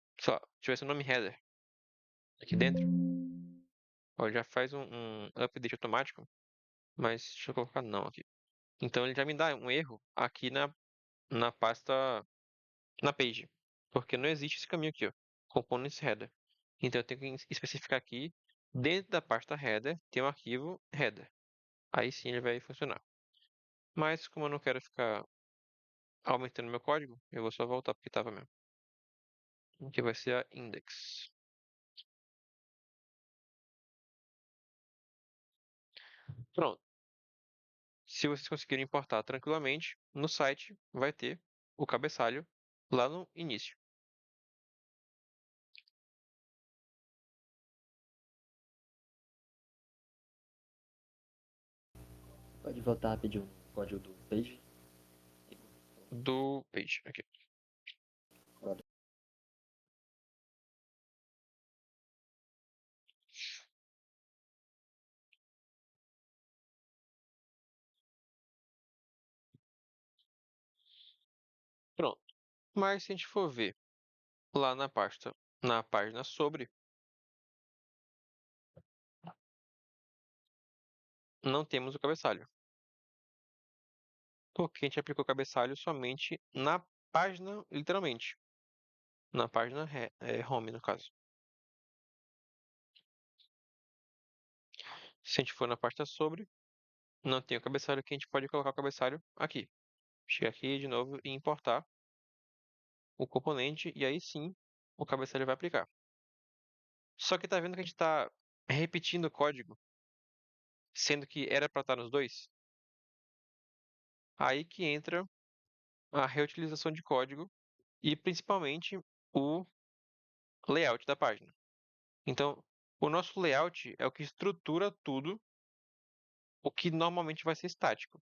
o nome header aqui dentro, ó, ele já faz um update automático, mas deixa eu colocar não aqui. Então ele já me dá um erro aqui na pasta, na page, porque não existe esse caminho aqui, ó, components header. Então eu tenho que especificar aqui, dentro da pasta header, tem um arquivo header. Aí sim ele vai funcionar. Mas como eu não quero ficar aumentando meu código, eu vou só voltar porque estava mesmo. Que vai ser a index. Pronto. Se vocês conseguirem importar tranquilamente, no site vai ter o cabeçalho lá no início. Pode voltar rapidinho o código do page. Do page. Aqui. Agora. Pronto. Mas se a gente for ver lá na página sobre, não temos o cabeçalho. Porque a gente aplicou o cabeçalho somente na página, literalmente. Na página home, no caso. Se a gente for na pasta sobre, não tem o cabeçalho que a gente pode colocar o cabeçalho aqui. Chegar aqui de novo e importar o componente e aí sim o cabeçalho vai aplicar. Só que tá vendo que a gente está repetindo o código, sendo que era para estar nos dois? Aí que entra a reutilização de código e principalmente o layout da página. Então, o nosso layout é o que estrutura tudo, o que normalmente vai ser estático.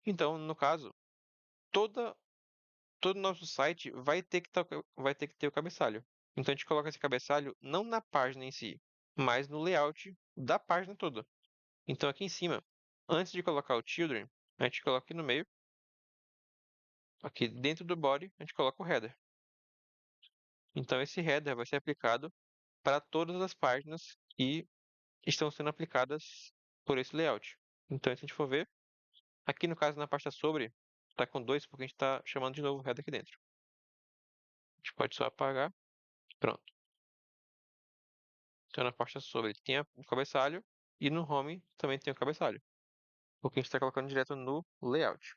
Então, no caso, toda, todo nosso site vai ter que ter o cabeçalho. Então, a gente coloca esse cabeçalho não na página em si, mas no layout da página toda. Então, aqui em cima, antes de colocar o children, a gente coloca aqui no meio. Aqui dentro do body, a gente coloca o header. Então, esse header vai ser aplicado para todas as páginas que estão sendo aplicadas por esse layout. Então, se a gente for ver, aqui no caso na pasta sobre, está com 2 porque a gente está chamando de novo o header aqui dentro. A gente pode só apagar. Pronto. Então, na pasta sobre tem o cabeçalho e no home também tem o cabeçalho. Porque a gente está colocando direto no layout.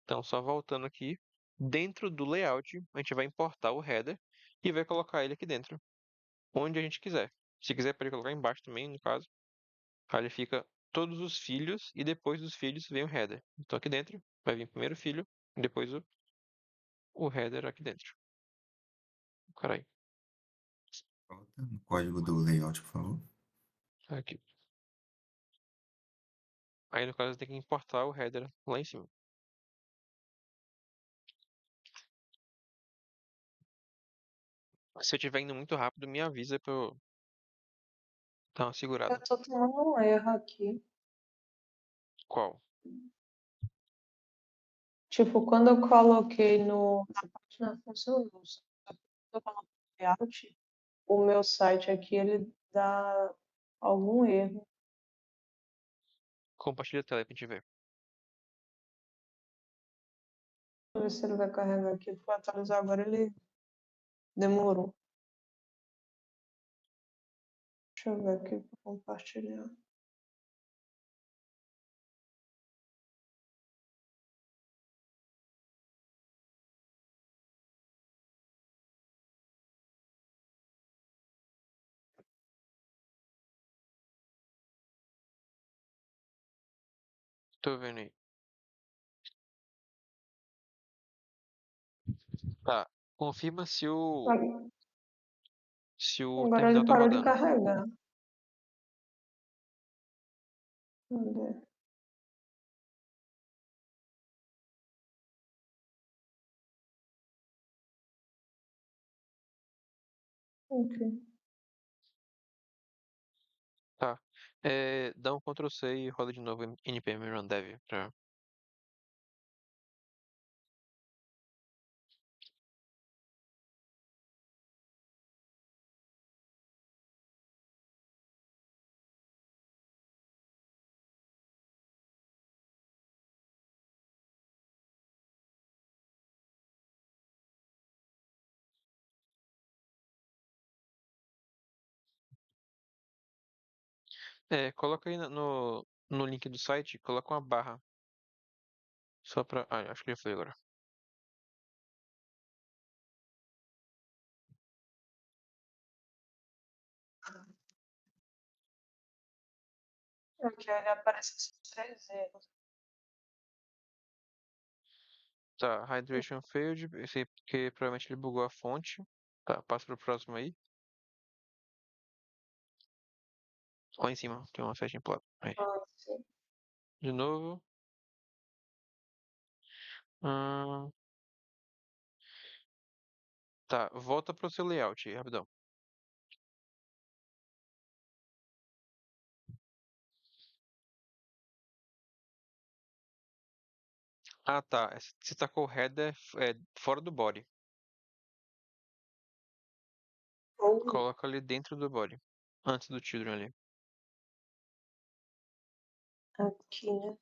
Então, só voltando aqui, dentro do layout, a gente vai importar o header e vai colocar ele aqui dentro, onde a gente quiser. Se quiser, pode colocar embaixo também, no caso. Aí ele fica todos os filhos e depois dos filhos vem o header. Então aqui dentro vai vir primeiro o filho e depois o header aqui dentro. Caralho, Volta no código do layout, por favor. aqui. Aí no caso tem que importar o header lá em cima. Se eu estiver indo muito rápido, me avisa pra eu dar uma Eu segurada. tô tomando um erro aqui. Qual? Tipo, quando eu coloquei na página funcionou. Só que quando eu coloquei no layout, o meu site aqui, ele dá algum erro. Compartilha a tela aí pra gente ver. Vou ver se ele vai carregar aqui. Fui atualizar agora, ele demorou. Deixa eu ver aqui para compartilhar. Tô vendo aí. Tá. Confirma se o Agora terminal ele tá parou de rodando. carregar. Cadê? Ok. Tá. Dá um Ctrl C e roda de novo npm run dev pra... Coloca aí no link do site, coloca uma barra. Só pra. Ah, acho que já foi agora. Aqui ele aparece esses 3 erros. Tá, hydration failed. Esse aí porque provavelmente ele bugou a fonte. Tá, passa pro próximo aí. Lá em cima, tem uma setinha pro lado. Aí. Ah, sim. De novo. Hum, tá, volta pro seu layout aí, rapidão. Ah, tá. Você tacou o header fora do body. Ou Coloca ali dentro do body. Antes do children ali. aqui, né?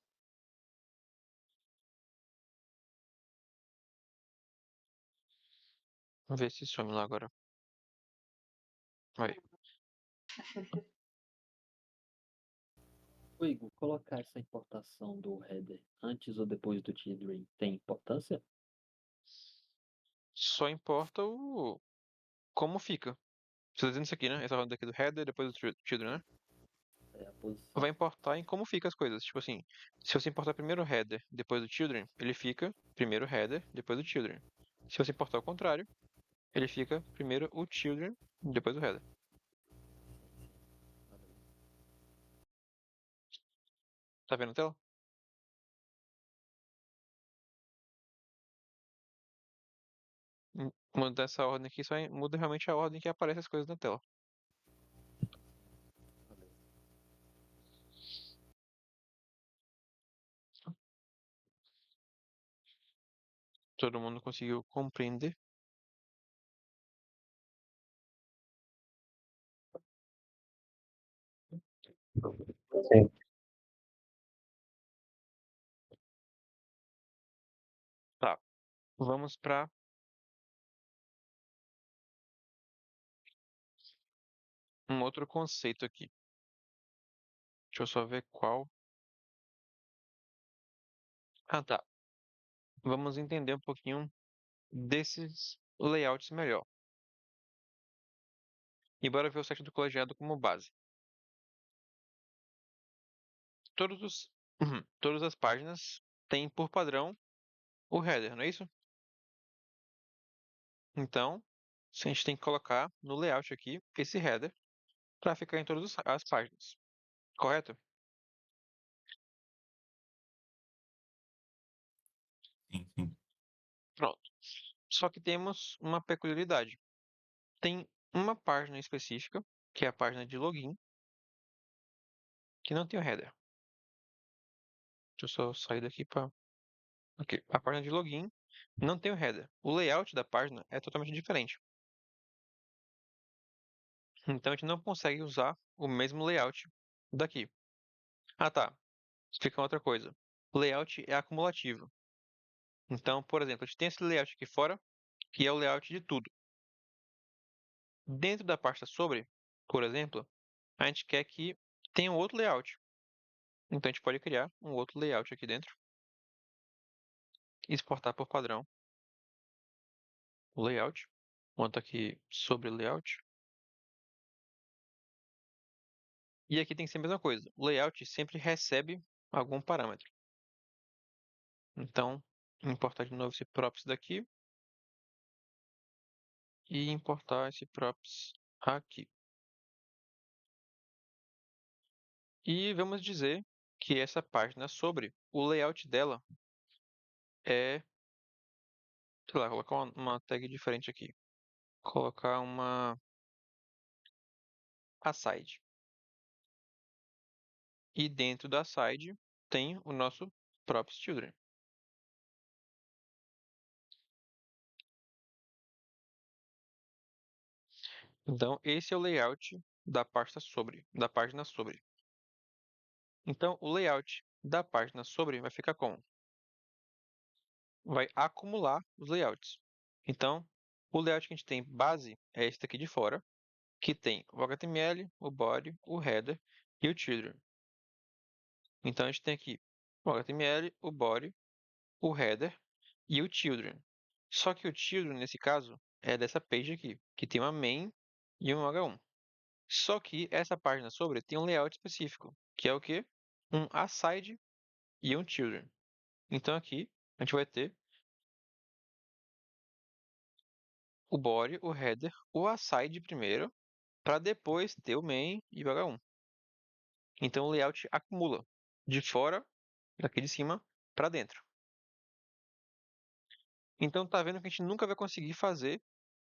Vamos ver se some lá agora. Aí. Ô, Igor, colocar essa importação do header antes ou depois do children tem importância? Só importa o. Como fica. Você tá dizendo isso aqui, né? Essa roda aqui do header, depois do children, né? É a posição. Vai importar em como fica as coisas. Tipo assim, se você importar primeiro o header, depois o children, ele fica primeiro o header, depois o children. Se você importar o contrário, ele fica primeiro o children, depois o header. Tá vendo a tela? Muda essa ordem aqui, só muda realmente a ordem que aparece as coisas na tela. Todo mundo conseguiu compreender? Sim. Tá. Vamos para um outro conceito aqui. Deixa eu só ver qual. Ah, tá. Vamos entender um pouquinho desses layouts melhor. E bora ver o site do colegiado como base. Todas as páginas têm por padrão o header, não é isso? Então, a gente tem que colocar no layout aqui esse header para ficar em todas as páginas. Correto? Sim, sim. Pronto. Só que temos uma peculiaridade. Tem uma página específica, que é a página de login, que não tem o header. Deixa eu só sair daqui para. Ok. A página de login não tem o header. O layout da página é totalmente diferente. Então a gente não consegue usar o mesmo layout daqui. Ah, tá. Explica outra coisa. O layout é acumulativo. Então, por exemplo, a gente tem esse layout aqui fora, que é o layout de tudo. Dentro da pasta sobre, por exemplo, a gente quer que tenha um outro layout. Então a gente pode criar um outro layout aqui dentro. Exportar por padrão o layout. Monta aqui sobre layout. E aqui tem que ser a mesma coisa. O layout sempre recebe algum parâmetro. Então, importar de novo esse props daqui. E importar esse props aqui. E vamos dizer que essa página sobre, o layout dela é, sei lá, colocar uma tag diferente aqui. Colocar uma aside. E dentro da aside tem o nosso props children. Então, esse é o layout da pasta sobre, da página sobre. Então, o layout da página sobre vai ficar como? Vai acumular os layouts. Então, o layout que a gente tem base é esse daqui de fora, que tem o HTML, o body, o header e o children. Então, a gente tem aqui o HTML, o body, o header e o children. Só que o children, nesse caso, é dessa page aqui, que tem uma main e um H1. Só que essa página sobre tem um layout específico, que é o quê? Um aside e um children. Então aqui a gente vai ter o body, o header, o aside primeiro, para depois ter o main e o H1. Então o layout acumula de fora, daqui de cima, para dentro. Então tá vendo que a gente nunca vai conseguir fazer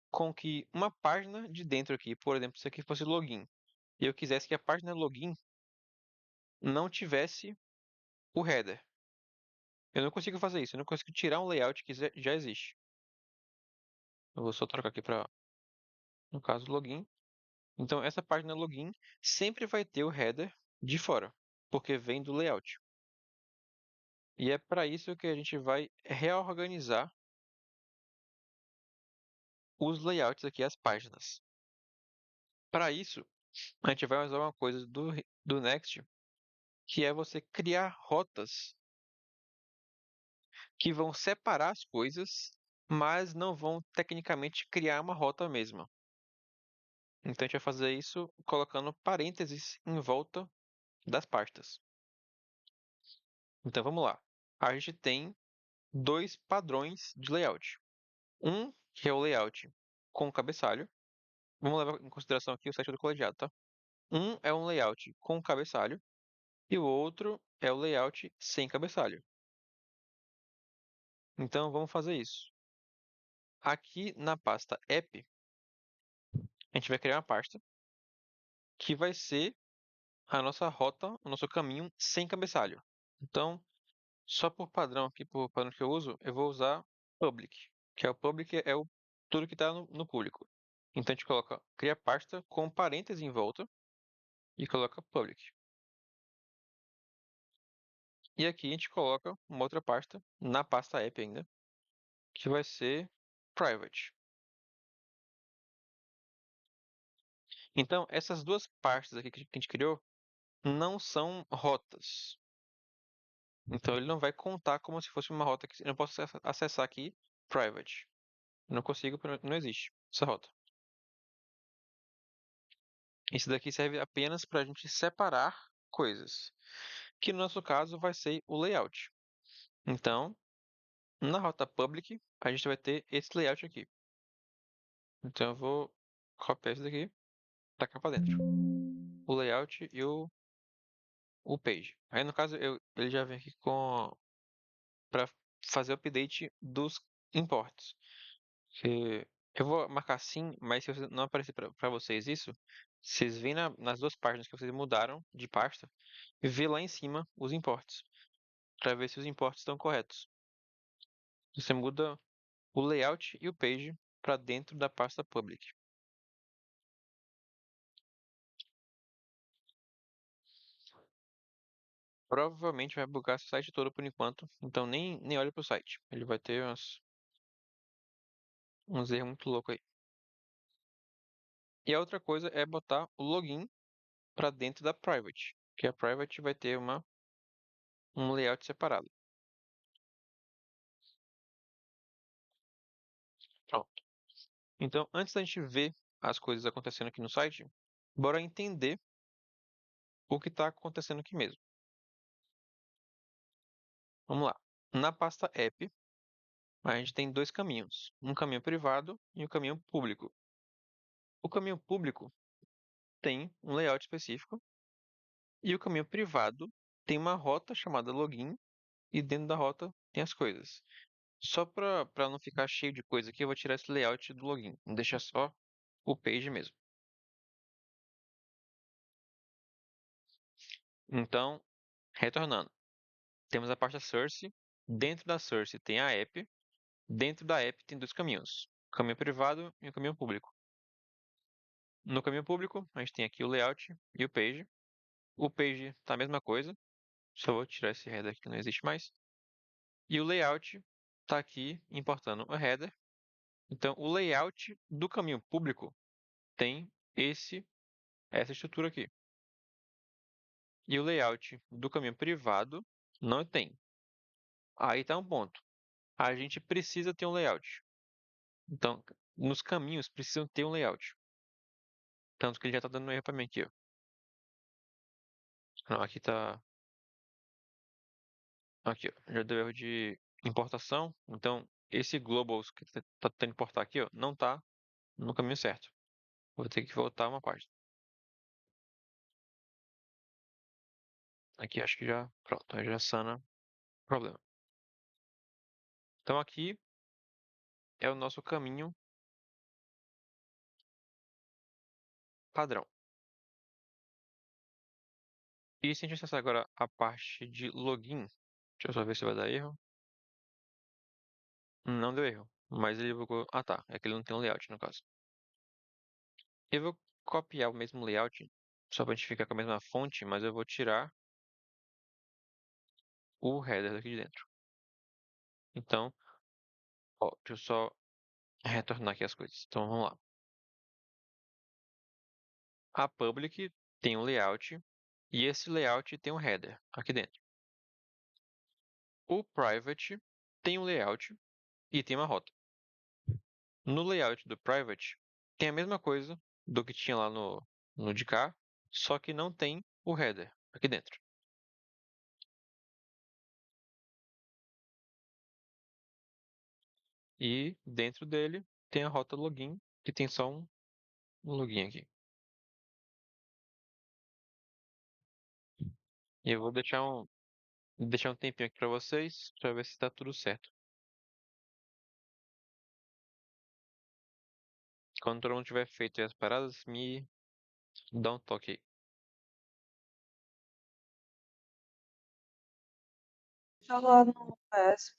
com que uma página de dentro aqui, por exemplo, se aqui fosse login, e eu quisesse que a página login não tivesse o header. Eu não consigo fazer isso, eu não consigo tirar um layout que já existe. Eu vou só trocar aqui para, no caso, login. Então, essa página login sempre vai ter o header de fora, porque vem do layout. E é para isso que a gente vai reorganizar os layouts aqui, as páginas. Para isso, a gente vai usar uma coisa do Next, que é você criar rotas que vão separar as coisas, mas não vão tecnicamente criar uma rota mesma. Então, a gente vai fazer isso colocando parênteses em volta das pastas. Então, vamos lá. A gente tem dois padrões de layout. Um que é o layout com cabeçalho. Vamos levar em consideração aqui o site do colegiado, tá? Um é um layout com cabeçalho e o outro é o layout sem cabeçalho. Então vamos fazer isso. Aqui na pasta app, a gente vai criar uma pasta que vai ser a nossa rota, o nosso caminho sem cabeçalho. Então, só por padrão aqui, por padrão que eu uso, eu vou usar public, que é o public é o tudo que está no público. Então a gente coloca cria pasta com parênteses em volta e coloca public. E aqui a gente coloca uma outra pasta na pasta app ainda, que vai ser private. Então essas duas pastas aqui que a gente criou não são rotas. Então ele não vai contar como se fosse uma rota que eu não posso acessar aqui private. Eu não consigo, porque não existe essa rota. Isso daqui serve apenas para a gente separar coisas, que no nosso caso vai ser o layout. Então, na rota public, a gente vai ter esse layout aqui. Então eu vou copiar isso daqui, tacar para dentro. O layout e o page. Aí no caso ele já vem aqui para fazer o update dos imports. Que eu vou marcar sim, mas se não aparecer para vocês isso, vocês veem nas duas páginas que vocês mudaram de pasta e vê lá em cima os imports, para ver se os imports estão corretos. Você muda o layout e o page para dentro da pasta public. Provavelmente vai bugar esse site todo por enquanto, então nem olhe para o site. Ele vai ter uns erros muito loucos aí. E a outra coisa é botar o login para dentro da private, que a private vai ter um layout separado. Pronto. Então, antes da gente ver as coisas acontecendo aqui no site, bora entender o que está acontecendo aqui mesmo. Vamos lá. Na pasta app, a gente tem dois caminhos, um caminho privado e um caminho público. O caminho público tem um layout específico e o caminho privado tem uma rota chamada login e dentro da rota tem as coisas. Só para não ficar cheio de coisa aqui, eu vou tirar esse layout do login. Vou deixar só o page mesmo. Então, retornando. Temos a pasta source. Dentro da source tem a app. Dentro da app tem dois caminhos. O caminho privado e o caminho público. No caminho público, a gente tem aqui o layout e o page. O page tá a mesma coisa. Só vou tirar esse header aqui que não existe mais. E o layout está aqui importando o header. Então, o layout do caminho público tem essa estrutura aqui. E o layout do caminho privado não tem. Aí está um ponto. A gente precisa ter um layout. Então, nos caminhos precisam ter um layout. Tanto que ele já está dando um erro para mim aqui, ó. Não, aqui tá. Aqui, ó. Já deu erro de importação. Então, esse globals que tá tentando importar aqui, ó, não tá no caminho certo. Vou ter que voltar uma página. Aqui acho que já. Pronto, aí já sana o problema. Então aqui é o nosso caminho padrão. E se a gente acessar agora a parte de login, deixa eu só ver se vai dar erro. Não deu erro, mas ele bugou. Ah tá, é que ele não tem um layout no caso. Eu vou copiar o mesmo layout, só pra gente ficar com a mesma fonte, mas eu vou tirar o header daqui de dentro. Então, ó, deixa eu só retornar aqui as coisas. Então vamos lá. A public tem um layout e esse layout tem um header aqui dentro. O private tem um layout e tem uma rota. No layout do private tem a mesma coisa do que tinha lá no de cá, só que não tem o header aqui dentro. E dentro dele tem a rota login que tem só um login aqui. E eu vou deixar um tempinho aqui pra vocês, pra ver se tá tudo certo. Quando todo mundo tiver feito as paradas, me dá um toque aí. Já lá no PS.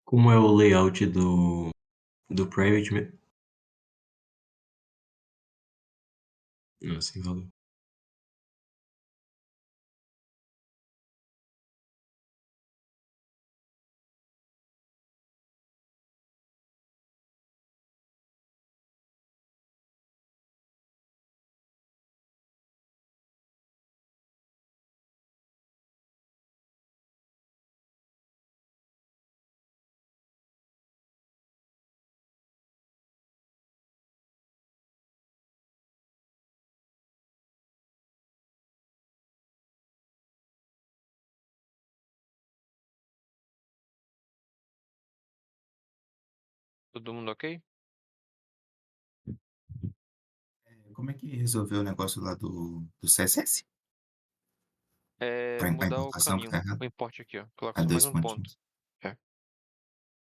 Como é o layout do private mesmo? Ah, sim, valeu. Todo mundo ok? Como é que resolveu o negócio lá do CSS? É Pra mudar o importação que tá caminho, errado? o import aqui, ó. Coloca A só mais dois um ponto. pontinhos. É.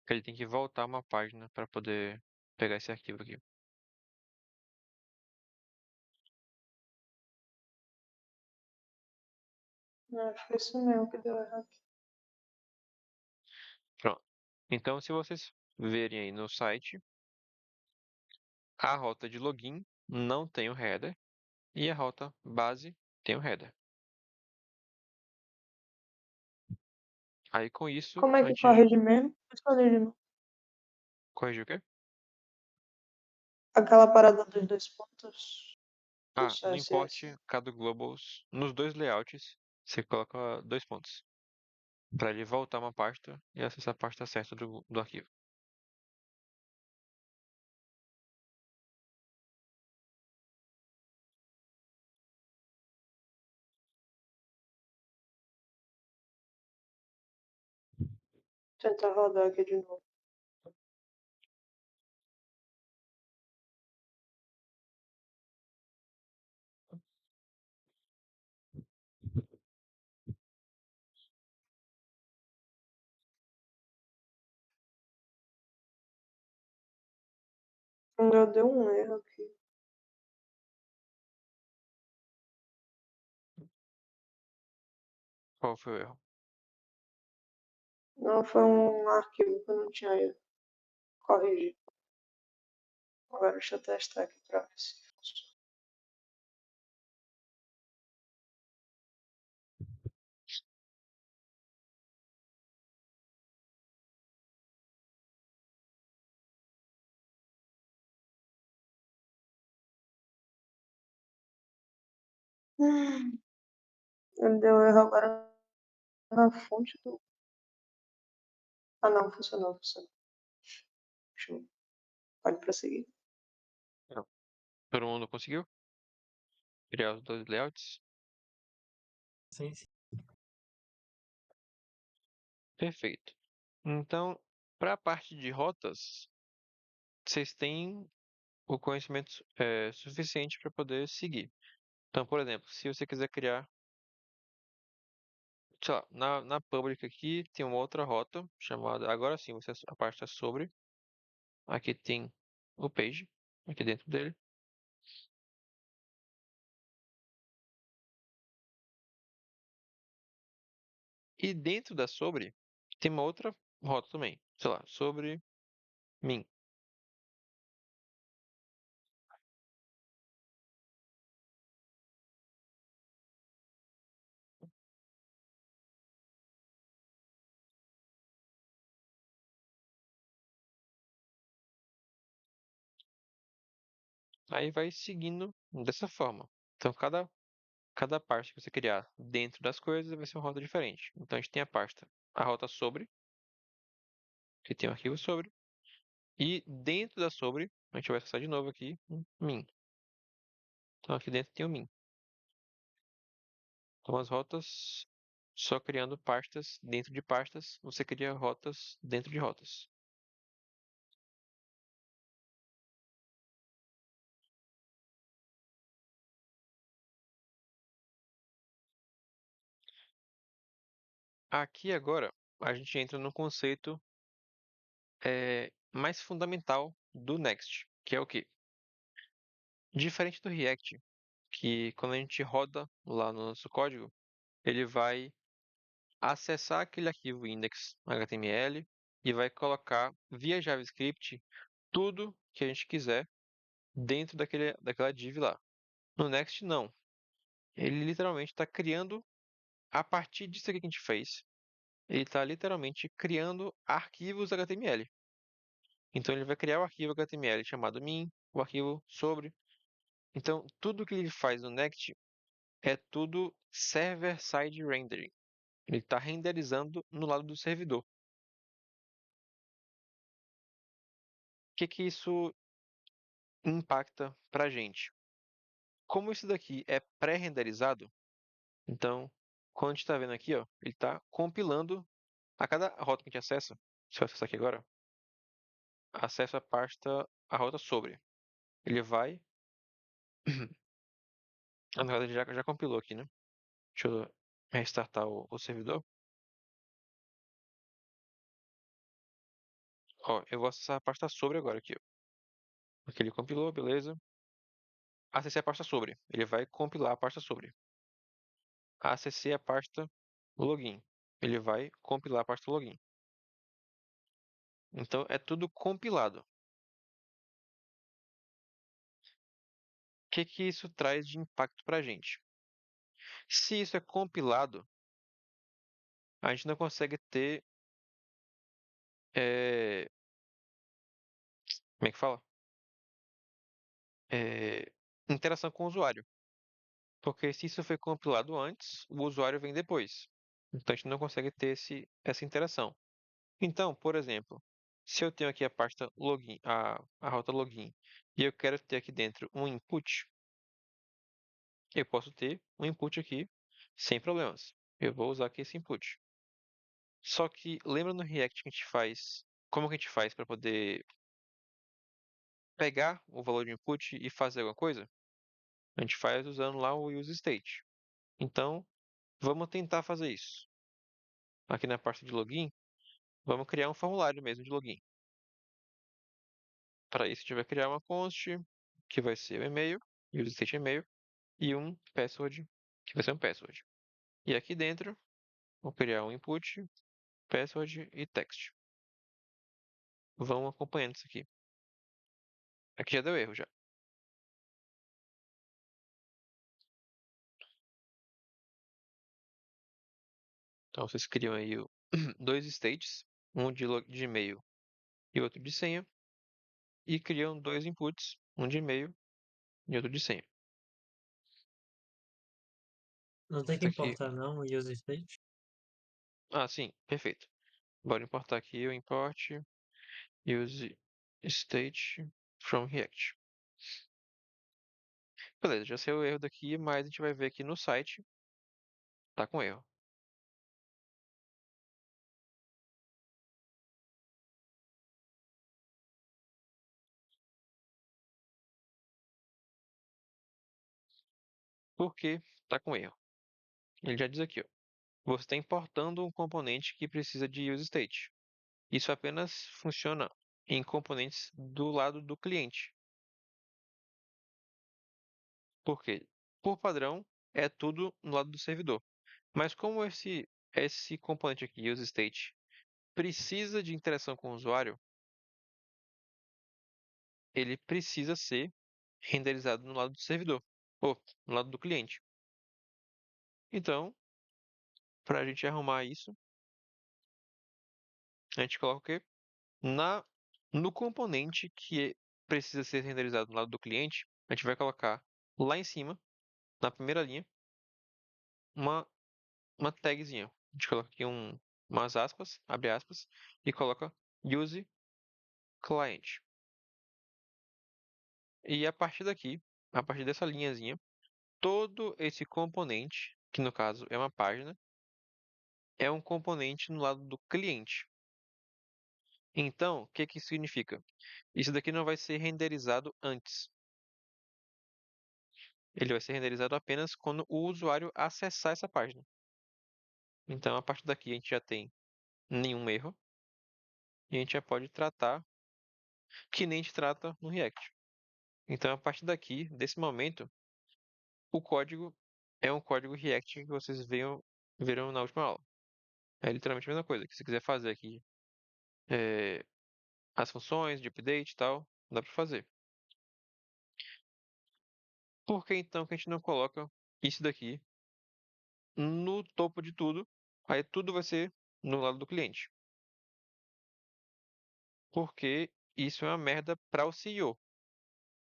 Que ele tem que voltar uma página pra poder pegar esse arquivo aqui. Acho que foi isso mesmo que deu errado. Pronto. Então, se vocês verem aí no site, a rota de login não tem o header e a rota base tem o header. Aí com isso, Como é que antes de corrige mesmo? Corrige de novo. corrigir o quê? Aquela parada dos dois pontos do Ah, no import CSS. cada globals, nos dois layouts, você coloca dois pontos. Para ele voltar uma pasta e acessar a pasta certa do arquivo. Tentar rodar aqui de novo. Ainda deu um erro aqui. Qual foi o erro? Não, foi um arquivo que eu não tinha corrigido. Agora deixa eu testar aqui pra ver se funciona. Ele deu erro agora na fonte do. Ah, não, funcionou, funcionou. Show. Pode prosseguir. Não. Todo mundo conseguiu criar os dois layouts? Sim, sim. Perfeito. Então, para a parte de rotas, vocês têm o conhecimento suficiente para poder seguir. Então, por exemplo, se você quiser criar, sei lá, na public aqui tem uma outra rota chamada, agora sim, a parte está sobre, aqui tem o page, aqui dentro dele. E dentro da sobre, tem uma outra rota também, sei lá, sobre mim. Aí vai seguindo dessa forma. Então, cada pasta que você criar dentro das coisas vai ser uma rota diferente. Então, a gente tem a rota sobre, que tem um arquivo sobre, e dentro da sobre, a gente vai acessar de novo aqui um min. Então, aqui dentro tem o min. Então, as rotas, só criando pastas dentro de pastas, você cria rotas dentro de rotas. Aqui agora, a gente entra no conceito mais fundamental do Next, que é o quê? Diferente do React, que quando a gente roda lá no nosso código, ele vai acessar aquele arquivo index.html e vai colocar via JavaScript tudo que a gente quiser dentro daquela div lá. No Next, não. Ele literalmente está criando, a partir disso aqui que a gente fez, ele está literalmente criando arquivos HTML. Então ele vai criar o arquivo HTML chamado min, o arquivo sobre. Então tudo que ele faz no Next é tudo server-side rendering. Ele está renderizando no lado do servidor. O que isso impacta para a gente? Como isso daqui é pré-renderizado, então, quando a gente está vendo aqui, ó, ele está compilando a cada rota que a gente acessa. Se eu acessar aqui agora, acesso a pasta, a rota sobre. Ele vai. Na verdade, ele já compilou aqui, né? Deixa eu restartar o servidor. Ó, eu vou acessar a pasta sobre agora aqui, ó. Porque ele compilou, beleza. Acessei a pasta sobre. Ele vai compilar a pasta sobre. Acessei a pasta login. Ele vai compilar a pasta login. Então é tudo compilado. O que isso traz de impacto para a gente? Se isso é compilado, a gente não consegue ter. Como é que fala? É, interação com o usuário. Porque se isso foi compilado antes, o usuário vem depois. Então a gente não consegue ter essa interação. Então, por exemplo, se eu tenho aqui a pasta login, a rota login, e eu quero ter aqui dentro um input, eu posso ter um input aqui sem problemas. Eu vou usar aqui esse input. Só que lembra no React que a gente faz, como que a gente faz para poder pegar o valor de input e fazer alguma coisa? A gente faz usando lá o useState. Então, vamos tentar fazer isso. Aqui na parte de login, vamos criar um formulário mesmo de login. Para isso, a gente vai criar uma const, que vai ser o e-mail, useState e-mail, e um password, que vai ser um password. E aqui dentro, vou criar um input, password e text. Vão acompanhando isso aqui. Aqui já deu erro já. Então vocês criam aí dois states, um de e-mail e outro de senha, e criam dois inputs, um de e-mail e outro de senha. Não tem que Isso aqui. importar não o use state? Ah, sim, perfeito. Bora importar aqui o import use state from React. Beleza, já saiu o erro daqui, mas a gente vai ver aqui no site, tá com erro. Por que tá com erro? Ele já diz aqui, ó. Você está importando um componente que precisa de use state. Isso apenas funciona em componentes do lado do cliente. Por quê? Por padrão, é tudo no lado do servidor. Mas como esse componente aqui, useState, precisa de interação com o usuário, ele precisa ser renderizado no lado do servidor, ou no lado do cliente. Então, para a gente arrumar isso, a gente coloca o quê? No componente que precisa ser renderizado no lado do cliente, a gente vai colocar lá em cima, na primeira linha, uma, uma tagzinha. A gente coloca aqui umas aspas, abre aspas, e coloca use client. E a partir daqui, a partir dessa linhazinha, todo esse componente, que no caso é uma página, é um componente no lado do cliente. Então, o que que isso significa? Isso daqui não vai ser renderizado antes. Ele vai ser renderizado apenas quando o usuário acessar essa página. Então, a partir daqui a gente já tem nenhum erro e a gente já pode tratar que nem a gente trata no React. Então, a partir daqui, desse momento, o código é um código React que vocês viram na última aula. É literalmente a mesma coisa. Que se quiser fazer aqui é, as funções de update e tal, dá para fazer. Por que então que a gente não coloca isso daqui no topo de tudo? Aí tudo vai ser no lado do cliente. Porque isso é uma merda para o CEO.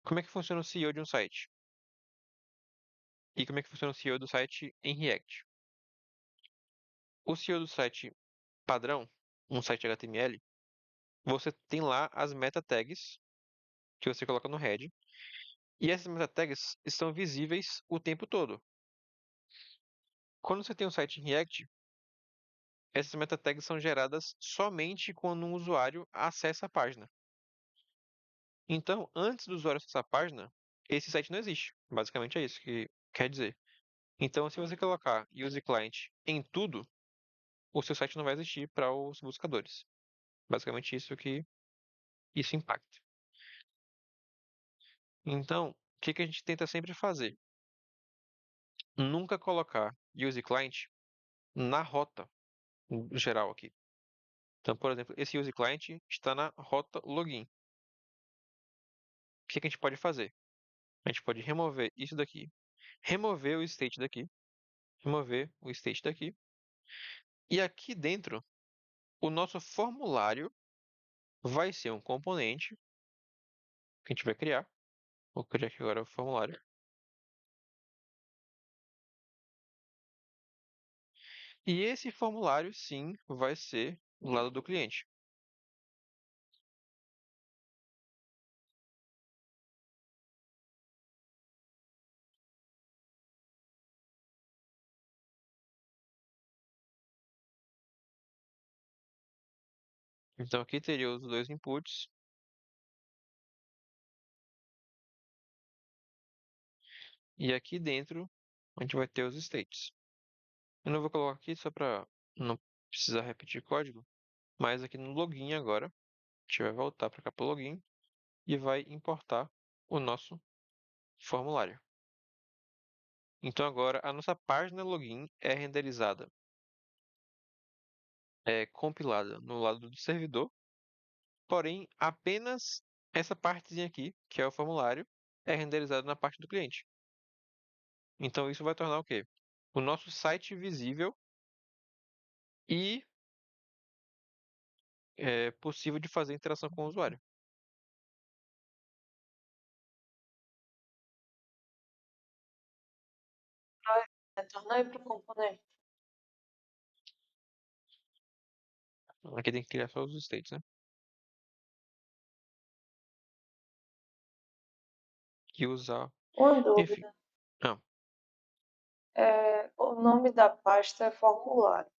Como é que funciona o CEO de um site? E como é que funciona o CEO do site em React? O CEO do site padrão, um site HTML, você tem lá as meta tags que você coloca no head. E essas meta tags estão visíveis o tempo todo. Quando você tem um site em React, essas meta tags são geradas somente quando um usuário acessa a página. Então, antes do usuário acessar a página, esse site não existe. Basicamente é isso que quer dizer. Então, se você colocar use client em tudo, o seu site não vai existir para os buscadores. Basicamente isso que isso impacta. Então, o que que a gente tenta sempre fazer? Nunca colocar use client na rota geral aqui. Então, por exemplo, esse use client está na rota login. O que que a gente pode fazer? A gente pode remover isso daqui, remover o state daqui, remover o state daqui. E aqui dentro, o nosso formulário vai ser um componente que a gente vai criar. Vou criar aqui agora o formulário. E esse formulário, sim, vai ser do lado do cliente. Então aqui teria os dois inputs. E aqui dentro a gente vai ter os states. Eu não vou colocar aqui só para não precisar repetir código. Mas aqui no login agora, a gente vai voltar para cá para o login e vai importar o nosso formulário. Então agora a nossa página login é renderizada, é compilada no lado do servidor, porém apenas essa partezinha aqui, que é o formulário, é renderizada na parte do cliente. Então isso vai tornar o quê? O nosso site visível e possível de fazer interação com o usuário. Retornar aí para o componente. Aqui tem que criar só os states, né? E usar, Uma enfim. dúvida. Ah, O nome da pasta é formulário.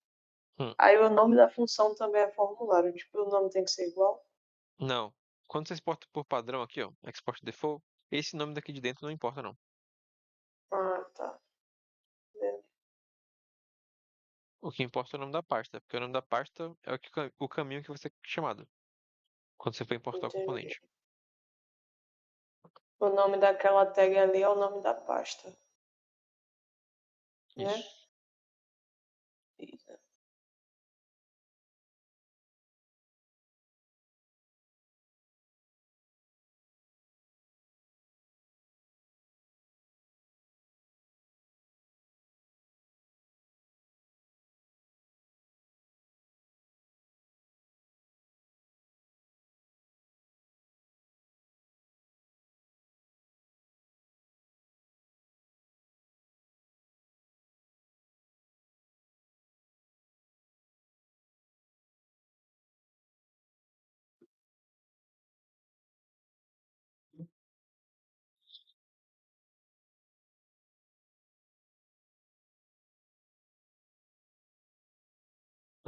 hum, Aí o nome da função também é formulário. Tipo, o nome tem que ser igual? não. Quando você exporta por padrão aqui, ó, export default, esse nome daqui de dentro não importa não. Ah, tá. O que importa é o nome da pasta, porque o nome da pasta é o caminho que vai ser chamado quando você for importar o Entendi. componente. O nome daquela tag ali é o nome da pasta, né? Isso.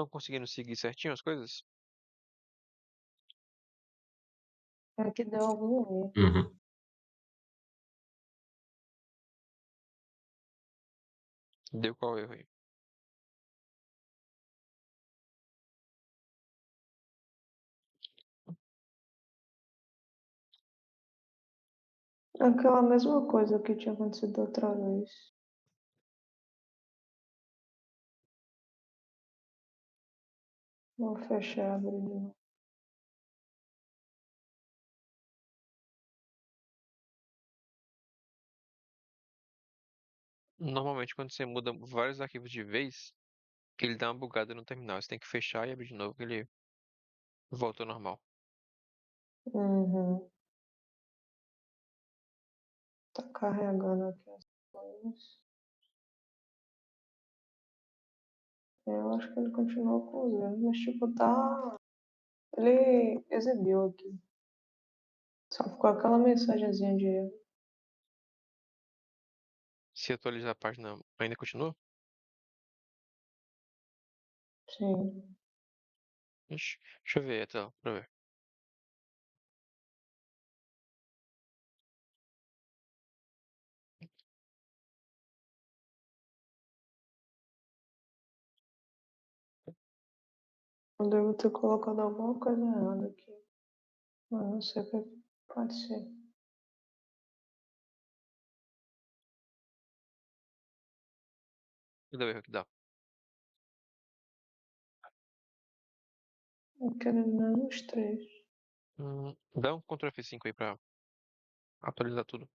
Estão conseguindo seguir certinho as coisas? É que deu algum erro. Uhum. Deu qual erro aí? Aquela mesma coisa que tinha acontecido outra vez. Vou fechar e abrir de novo. Normalmente, quando você muda vários arquivos de vez, ele dá uma bugada no terminal. Você tem que fechar e abrir de novo, que ele volta ao normal. Uhum. Tá carregando aqui as coisas. Eu acho que ele continuou com os erros, mas tipo, tá. Ele exibiu aqui. Só ficou aquela mensagenzinha de erro. Se atualizar a página, ainda continua? Sim. Ixi, deixa eu ver a tela, pra ver. Eu devo ter colocado alguma coisa errada aqui. Mas não sei o que pode ser. Cadê o erro que dá? Eu quero menos 3. Dá um Ctrl F5 aí pra atualizar tudo.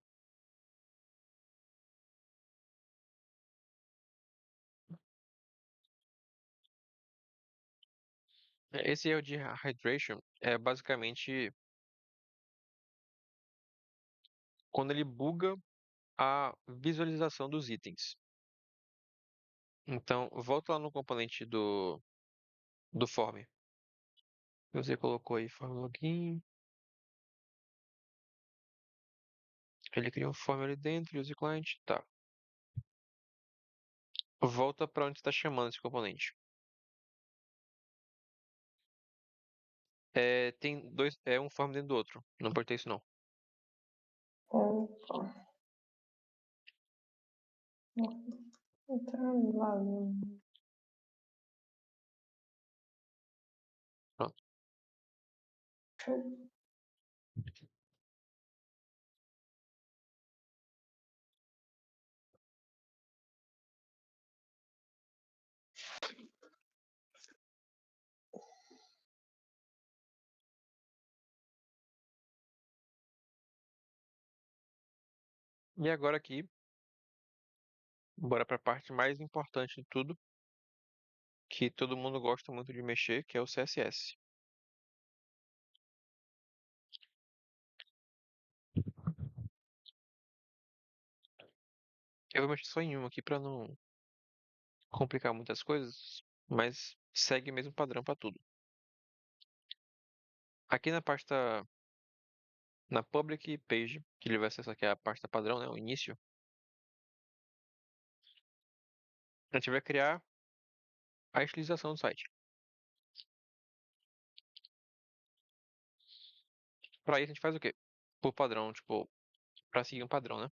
Esse erro de hydration é basicamente quando ele buga a visualização dos itens. Então, volta lá no componente do form. Você colocou aí form login. Ele cria um form ali dentro, use client. Tá. Volta para onde está chamando esse componente. Tem dois, um form dentro do outro. Não pode ter isso não. Opa. Entrar lá. Pronto. E agora aqui, bora para a parte mais importante de tudo, que todo mundo gosta muito de mexer, que é o CSS. Eu vou mexer só em um aqui para não complicar muitas coisas, mas segue o mesmo padrão para tudo. Aqui na pasta, na public page, que ele vai acessar aqui a pasta padrão, né, o início, a gente vai criar a estilização do site. Para isso a gente faz o quê? Por padrão, tipo, para seguir um padrão, né?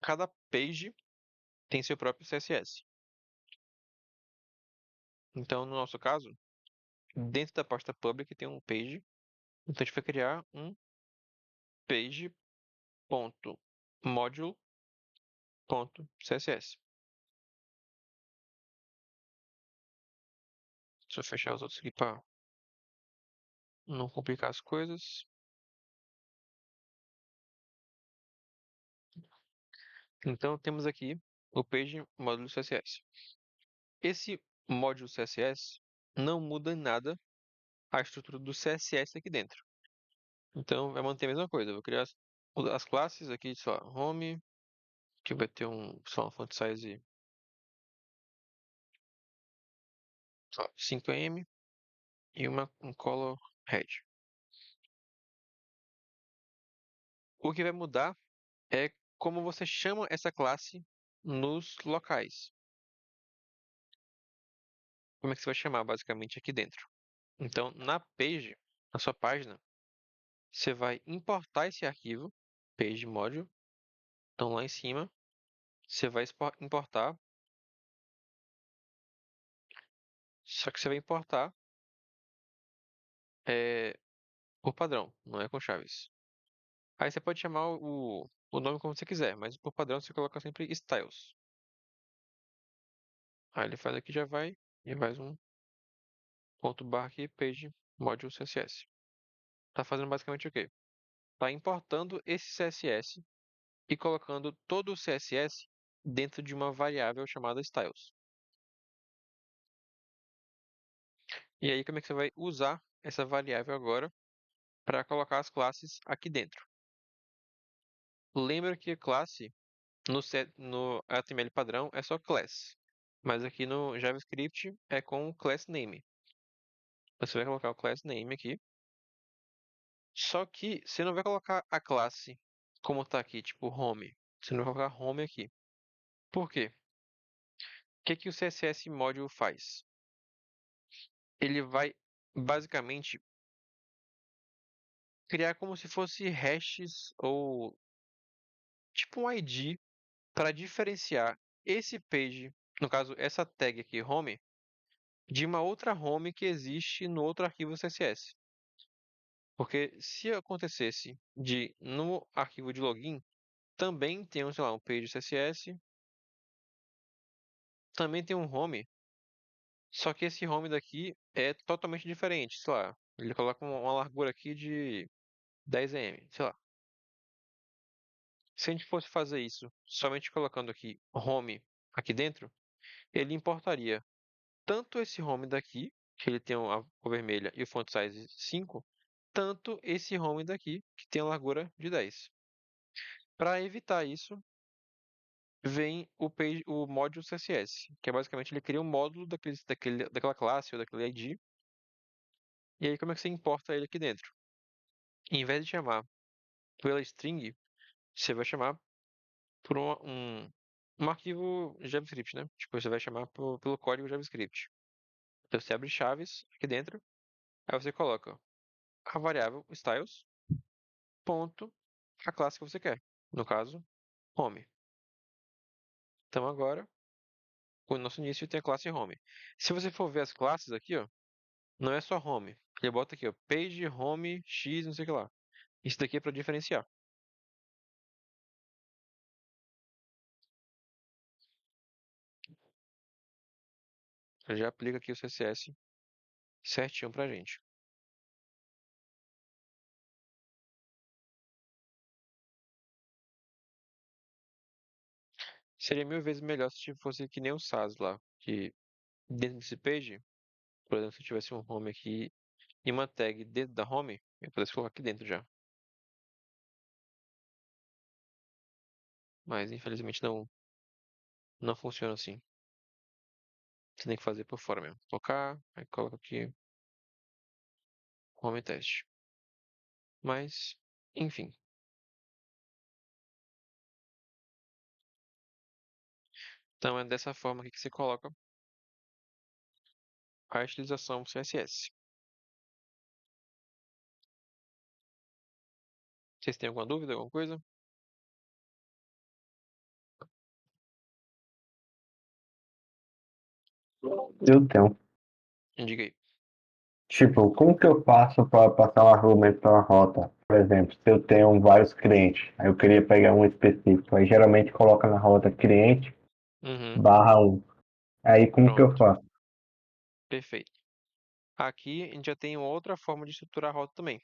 Cada page tem seu próprio CSS. Então, no nosso caso, dentro da pasta public tem um page, então a gente vai criar um page.module.css. Deixa eu fechar os outros aqui para não complicar as coisas. Então, temos aqui o page módulo CSS. Esse módulo CSS não muda em nada a estrutura do CSS aqui dentro. Então, vai manter a mesma coisa. Eu vou criar as classes aqui, sei lá, home, que vai ter só um font size, sei lá, 5M e um color red. O que vai mudar é como você chama essa classe nos locais. como é que você vai chamar basicamente aqui dentro. Então, na page, na sua página, você vai importar esse arquivo, page module. Então, lá em cima, você vai importar, só que você vai importar por padrão, não é com chaves. Aí você pode chamar o nome como você quiser, mas por padrão você coloca sempre styles. Aí ele faz aqui, já vai, e mais um ponto barra aqui, page module CSS. Tá fazendo basicamente o quê? Tá importando esse CSS e colocando todo o CSS dentro de uma variável chamada styles. E aí, como é que você vai usar essa variável agora para colocar as classes aqui dentro? Lembra que classe no HTML padrão é só class, mas aqui no JavaScript é com o class name. Você vai colocar o class name aqui, só que você não vai colocar a classe como está aqui, tipo home. Você não vai colocar home aqui. Por quê? O que que o CSS Module faz? Ele vai basicamente criar como se fosse hashes ou tipo um ID para diferenciar esse page, no caso essa tag aqui, home, de uma outra home que existe no outro arquivo CSS. Porque se acontecesse de no arquivo de login também tem um, sei lá, um page CSS, também tem um home, só que esse home daqui é totalmente diferente, sei lá, ele coloca uma largura aqui de 10 m, sei lá. Se a gente fosse fazer isso somente colocando aqui home aqui dentro, ele importaria tanto esse home daqui, que ele tem a cor vermelha e o font size 5, tanto esse home daqui, que tem a largura de 10. Para evitar isso, vem o módulo CSS, que é basicamente ele cria um módulo daquela classe ou daquele ID. E aí como é que você importa ele aqui dentro? Em vez de chamar pela string, você vai chamar por um arquivo JavaScript, né? Tipo, você vai chamar pelo código JavaScript. Então você abre chaves aqui dentro, aí você coloca a variável styles, ponto, a classe que você quer. No caso, home. Então agora, o nosso início tem a classe home. Se você for ver as classes aqui, ó, não é só home. Ele bota aqui, ó, page, home, x, não sei o que lá. Isso daqui é para diferenciar. Ele já aplica aqui o CSS certinho pra gente. Seria 1000 vezes melhor se fosse que nem o SAS lá, que dentro desse page, por exemplo, se eu tivesse um home aqui e uma tag dentro da home, eu pudesse colocar aqui dentro já. Mas infelizmente não funciona assim. Você tem que fazer por fora mesmo. Colocar, aí coloca aqui home teste. Mas, enfim. Então é dessa forma aqui que você coloca a estilização CSS. Vocês têm alguma dúvida, alguma coisa? Eu tenho. Indica aí. Tipo, como que eu faço para passar um argumento para uma rota? Por exemplo, se eu tenho vários clientes, aí eu queria pegar um específico, aí geralmente coloca na rota cliente Uhum, barra 1. Aí como que eu pronto. faço? Perfeito. Aqui a gente já tem outra forma de estruturar a rota também.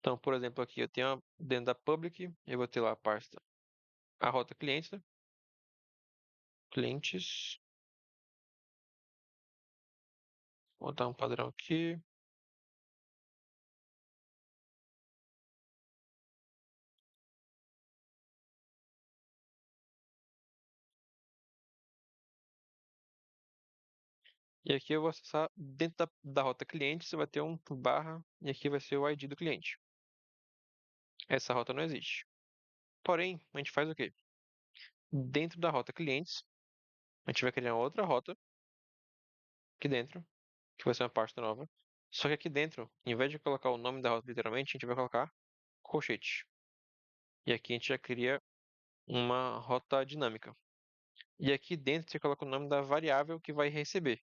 Então, por exemplo, aqui eu tenho dentro da public, eu vou ter lá a pasta, a rota clientes, né? Clientes. Vou botar um padrão aqui. E aqui eu vou acessar dentro da rota cliente, você vai ter um barra e aqui vai ser o ID do cliente. Essa rota não existe. Porém, a gente faz o quê? Dentro da rota clientes, a gente vai criar outra rota aqui dentro, que vai ser uma pasta nova. Só que aqui dentro, em vez de colocar o nome da rota literalmente, a gente vai colocar colchete. E aqui a gente já cria uma rota dinâmica. E aqui dentro você coloca o nome da variável que vai receber.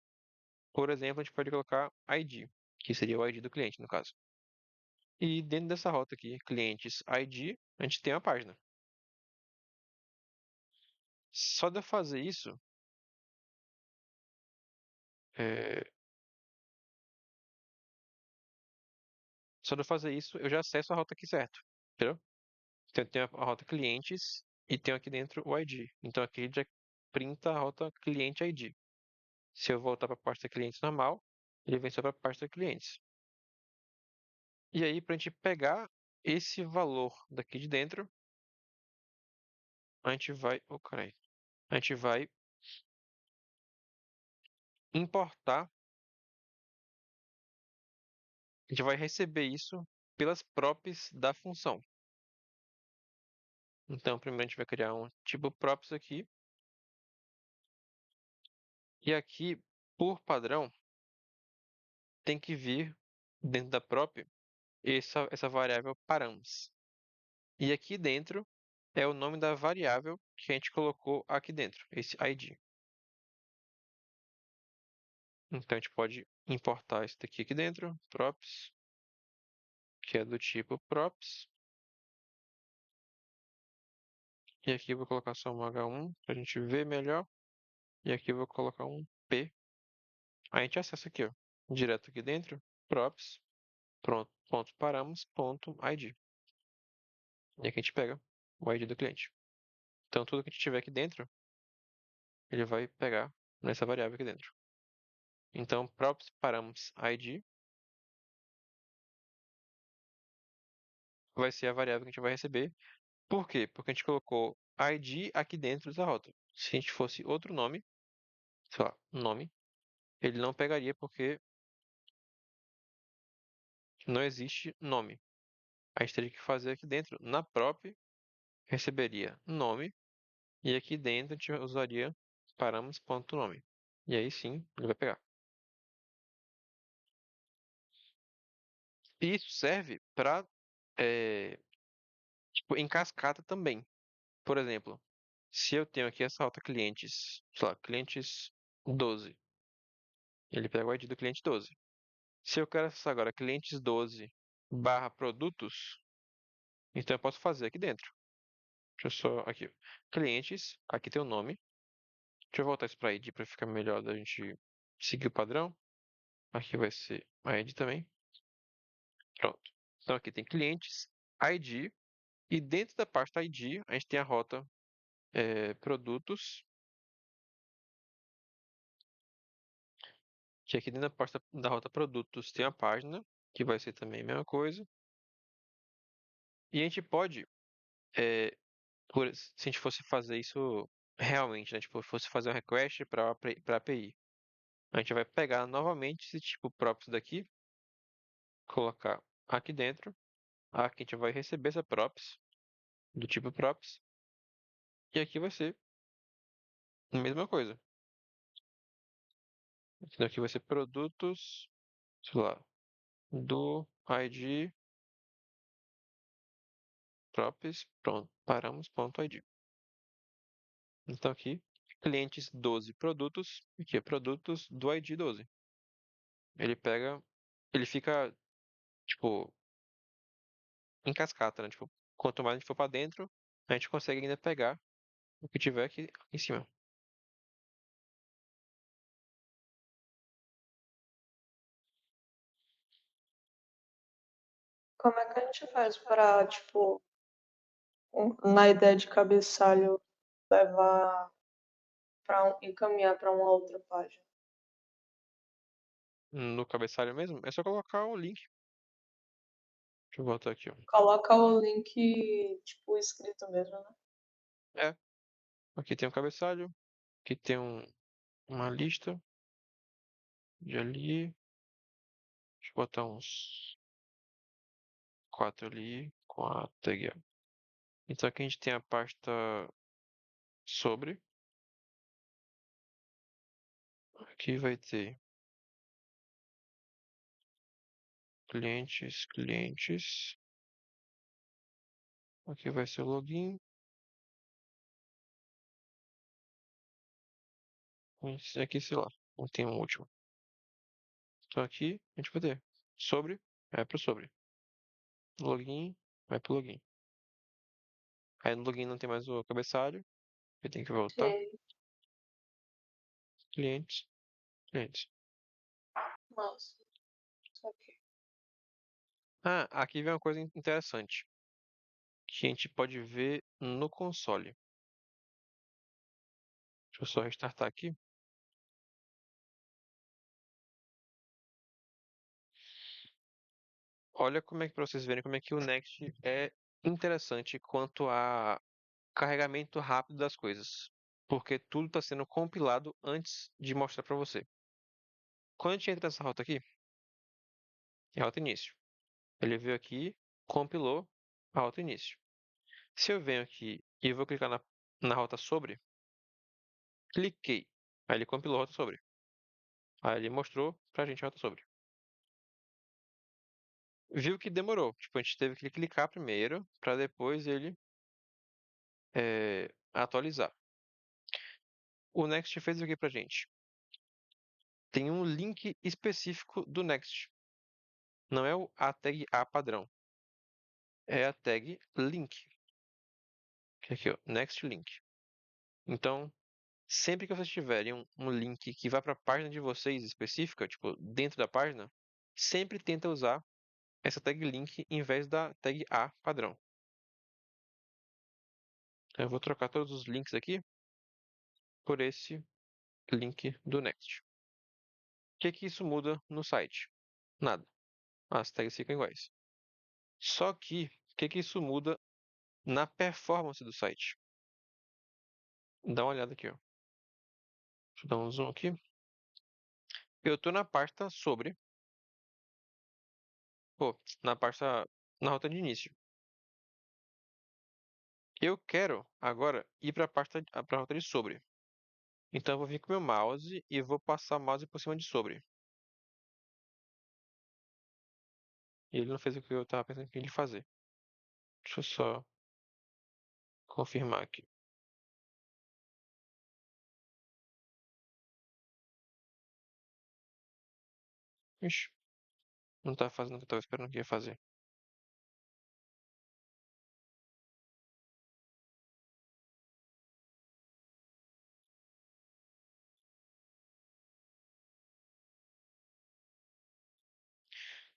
Por exemplo, a gente pode colocar ID, que seria o ID do cliente, no caso. E dentro dessa rota aqui, clientes ID, a gente tem uma página. Só de eu fazer isso, é, eu já acesso a rota aqui certo. Entendeu? Então eu tenho a rota clientes e tenho aqui dentro o ID. Então aqui a gente já printa a rota cliente ID. Se eu voltar para a pasta clientes normal, ele vem só para a pasta clientes. E aí, para a gente pegar esse valor daqui de dentro, a gente vai. Oh, carai. A gente vai importar. A gente vai receber isso pelas props da função. Então, primeiro a gente vai criar um tipo props aqui. E aqui, por padrão, tem que vir dentro da prop essa variável params. E aqui dentro é o nome da variável que a gente colocou aqui dentro, esse ID. Então a gente pode importar isso daqui aqui dentro, props, que é do tipo props. E aqui eu vou colocar só um H1 para a gente ver melhor. E aqui eu vou colocar um P. Aí a gente acessa aqui, ó, direto aqui dentro, props, pronto, ponto paramos, ponto ID. E aqui a gente pega o ID do cliente. Então tudo que a gente tiver aqui dentro, ele vai pegar nessa variável aqui dentro. Então props paramos ID vai ser a variável que a gente vai receber. Por quê? Porque a gente colocou ID aqui dentro da rota. Se a gente fosse outro nome, sei lá, nome, ele não pegaria porque não existe nome. A gente teria que fazer aqui dentro, na prop, receberia nome, e aqui dentro a gente usaria parâmetros.nome. E aí sim, ele vai pegar. E isso serve para, tipo, em cascata também. Por exemplo, se eu tenho aqui essa rota clientes, sei lá, clientes 12, ele pega o ID do cliente 12. Se eu quero acessar agora clientes 12 barra produtos, então eu posso fazer aqui dentro. Deixa eu só aqui. Clientes, aqui tem o nome. Deixa eu voltar isso para ID para ficar melhor da gente seguir o padrão. Aqui vai ser a ID também. Pronto. Então aqui tem clientes, ID. E dentro da pasta ID, a gente tem a rota produtos. Que aqui dentro da pasta da rota produtos tem a página, que vai ser também a mesma coisa. E a gente pode, se a gente fosse fazer isso realmente, né? Tipo, fosse fazer um request para a API. A gente vai pegar novamente esse tipo props daqui, colocar aqui dentro. Aqui a gente vai receber essa props, do tipo props. E aqui vai ser a mesma coisa. Então aqui vai ser produtos, sei lá, do ID props, pronto, paramos.id. Então aqui, clientes 12 produtos, aqui é produtos do ID 12. Ele pega, ele fica, tipo, em cascata, né? Tipo, quanto mais a gente for para dentro, a gente consegue ainda pegar o que tiver aqui em cima. Como é que a gente faz para, tipo, na ideia de cabeçalho, levar encaminhar para uma outra página? No cabeçalho mesmo, é só colocar o link. Deixa eu voltar aqui, ó. Coloca o link, tipo, escrito mesmo, né? É, aqui tem um cabeçalho, aqui tem uma lista de ali. Deixa eu botar uns 4 ali, 4 aqui, ó. Então aqui a gente tem a pasta sobre. Aqui vai ter clientes. Aqui vai ser o login. Esse aqui, sei lá, não tem um último. Então aqui a gente vai ter sobre, vai pro sobre. Login, vai pro login. Aí no login não tem mais o cabeçalho, eu tenho que voltar. Ok. Clientes. Nossa. Ok. Ah, aqui vem uma coisa interessante que a gente pode ver no console. Deixa eu só restartar aqui. Olha como é que para vocês verem como é que o Next é interessante quanto a carregamento rápido das coisas, porque tudo está sendo compilado antes de mostrar para você. Quando a gente entra nessa rota aqui, é a rota início. Ele veio aqui, compilou a rota início. Se eu venho aqui e vou clicar na rota sobre, cliquei. Aí ele compilou a rota sobre. Aí ele mostrou pra gente a rota sobre. Viu que demorou. Tipo, a gente teve que clicar primeiro para depois ele atualizar. O Next fez o que pra gente? Tem um link específico do Next. Não é a tag A padrão. É a tag link. Que é aqui, ó, Next Link. Então, sempre que vocês tiverem um link que vá para a página de vocês específica, tipo, dentro da página, sempre tenta usar essa tag link em vez da tag A padrão. Então, eu vou trocar todos os links aqui por esse link do Next. O que que isso muda no site? Nada. As tags ficam iguais. Só que, o que que isso muda na performance do site? Dá uma olhada aqui, ó. Deixa eu dar um zoom aqui. Eu estou na pasta sobre. Pô, na rota de início. Eu quero agora ir para a rota de sobre. Então eu vou vir com meu mouse e vou passar o mouse por cima de sobre. E ele não fez o que eu estava pensando que ele ia fazer. Deixa eu só confirmar aqui. Ixi, não tá fazendo o que eu estava esperando que ia fazer.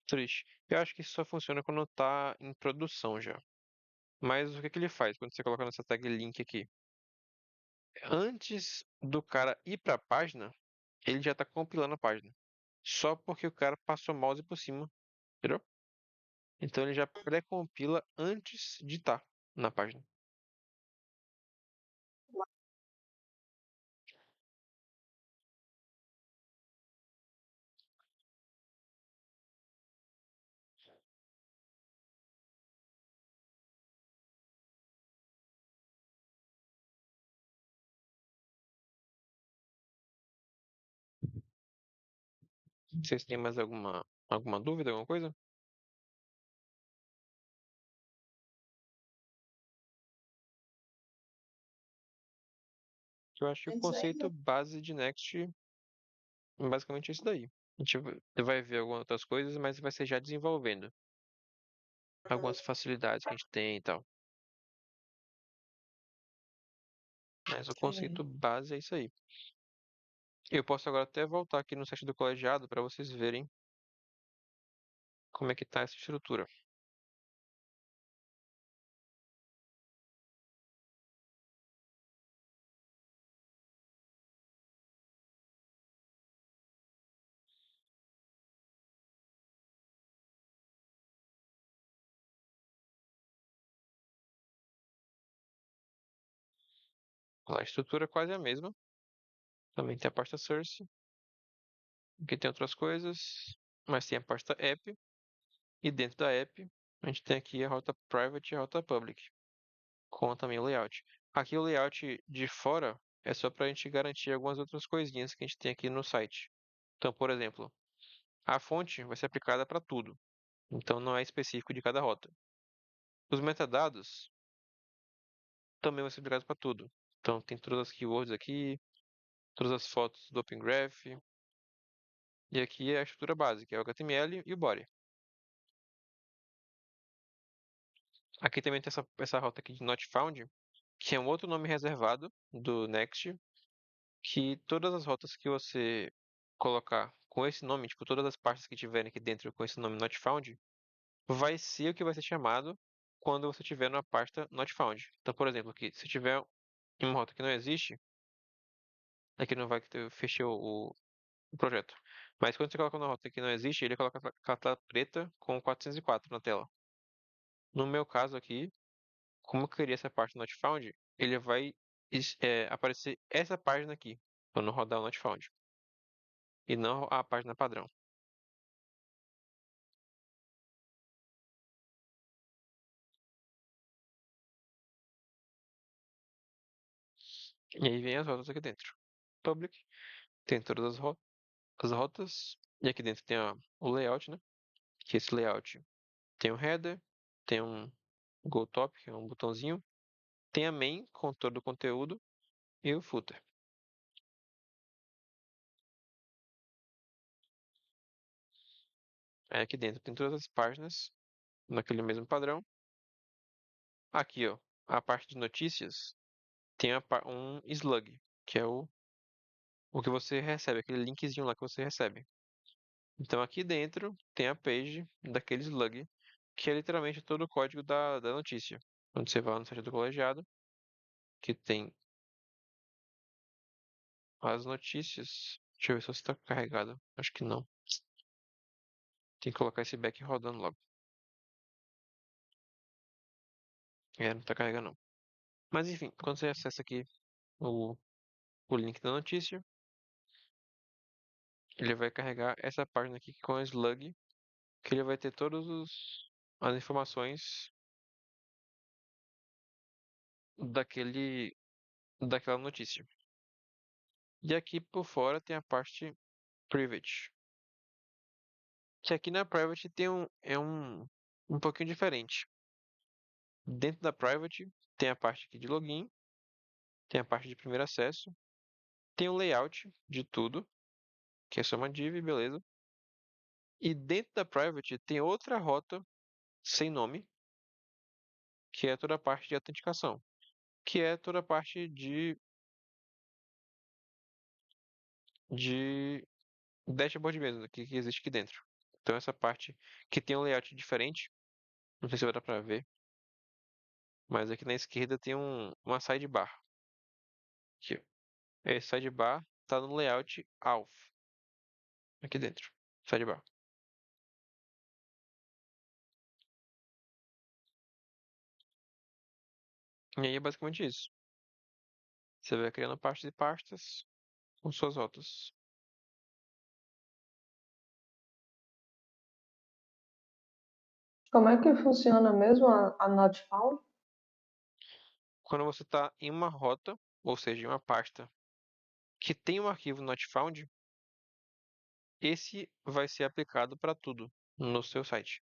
Triste. Eu acho que isso só funciona quando tá em produção já. Mas o que que ele faz quando você coloca nessa tag link aqui? Antes do cara ir para a página, ele já está compilando a página. Só porque o cara passou o mouse por cima, entendeu? Então ele já pré-compila antes de estar na página. Vocês têm mais alguma dúvida, alguma coisa? Eu acho que o Mas conceito ainda base de Next é basicamente isso daí. A gente vai ver algumas outras coisas, mas vai ser já desenvolvendo algumas facilidades que a gente tem e tal. Mas o ok. conceito base é isso aí. Eu posso agora até voltar aqui no site do colegiado para vocês verem como é que tá essa estrutura. A estrutura é quase a mesma. Também tem a pasta source, aqui tem outras coisas, mas tem a pasta app. E dentro da app, a gente tem aqui a rota private e a rota public, com também o layout. Aqui o layout de fora é só para a gente garantir algumas outras coisinhas que a gente tem aqui no site. Então, por exemplo, a fonte vai ser aplicada para tudo. Então não é específico de cada rota. Os metadados também vão ser aplicados para tudo. Então tem todas as keywords aqui, todas as fotos do Open Graph, e aqui é a estrutura básica, é o HTML e o body. Aqui também tem essa rota aqui de Not Found, que é um outro nome reservado do Next, que todas as rotas que você colocar com esse nome, tipo, todas as partes que tiverem aqui dentro com esse nome Not Found, vai ser o que vai ser chamado quando você tiver numa pasta Not Found. Então, por exemplo, aqui, se tiver uma rota que não existe, aqui não vai que eu fechei o projeto. Mas quando você coloca uma rota que não existe, ele coloca aquela tela preta com 404 na tela. No meu caso aqui, como eu queria essa parte Not Found, ele vai aparecer essa página aqui, quando rodar o Not Found, e não a página padrão. E aí vem as rotas aqui dentro. Public, tem todas as rotas, e aqui dentro tem o layout, né? Que esse layout tem um header, tem um go top, que é um botãozinho, tem a main com todo o conteúdo e o footer. Aí aqui dentro tem todas as páginas naquele mesmo padrão. Aqui, ó, a parte de notícias tem um slug, que é o que você recebe, aquele linkzinho lá que você recebe. Então aqui dentro tem a page daquele slug, que é literalmente todo o código da notícia. Quando você vai no site do colegiado, que tem as notícias. Deixa eu ver se você está carregado. Acho que não. Tem que colocar esse back rodando logo. Não está carregando não. Mas enfim, quando você acessa aqui o, o link da notícia, ele vai carregar essa página aqui com a slug, que ele vai ter todas as informações daquela notícia. E aqui por fora tem a parte private. Que aqui na private tem um pouquinho diferente. Dentro da private tem a parte aqui de login, tem a parte de primeiro acesso, tem o layout de tudo, que é só uma div, beleza. E dentro da private tem outra rota sem nome, que é toda a parte de autenticação, que é toda a parte de dashboard mesmo, que existe aqui dentro. Então essa parte que tem um layout diferente, não sei se vai dar pra ver, mas aqui na esquerda tem uma sidebar. Aqui, ó. Esse sidebar tá no layout auth, aqui dentro, sidebar. E aí é basicamente isso. Você vai criando pastas e pastas com suas rotas. Como é que funciona mesmo a Not Found? Quando você está em uma rota, ou seja, em uma pasta que tem um arquivo not found, esse vai ser aplicado para tudo no seu site.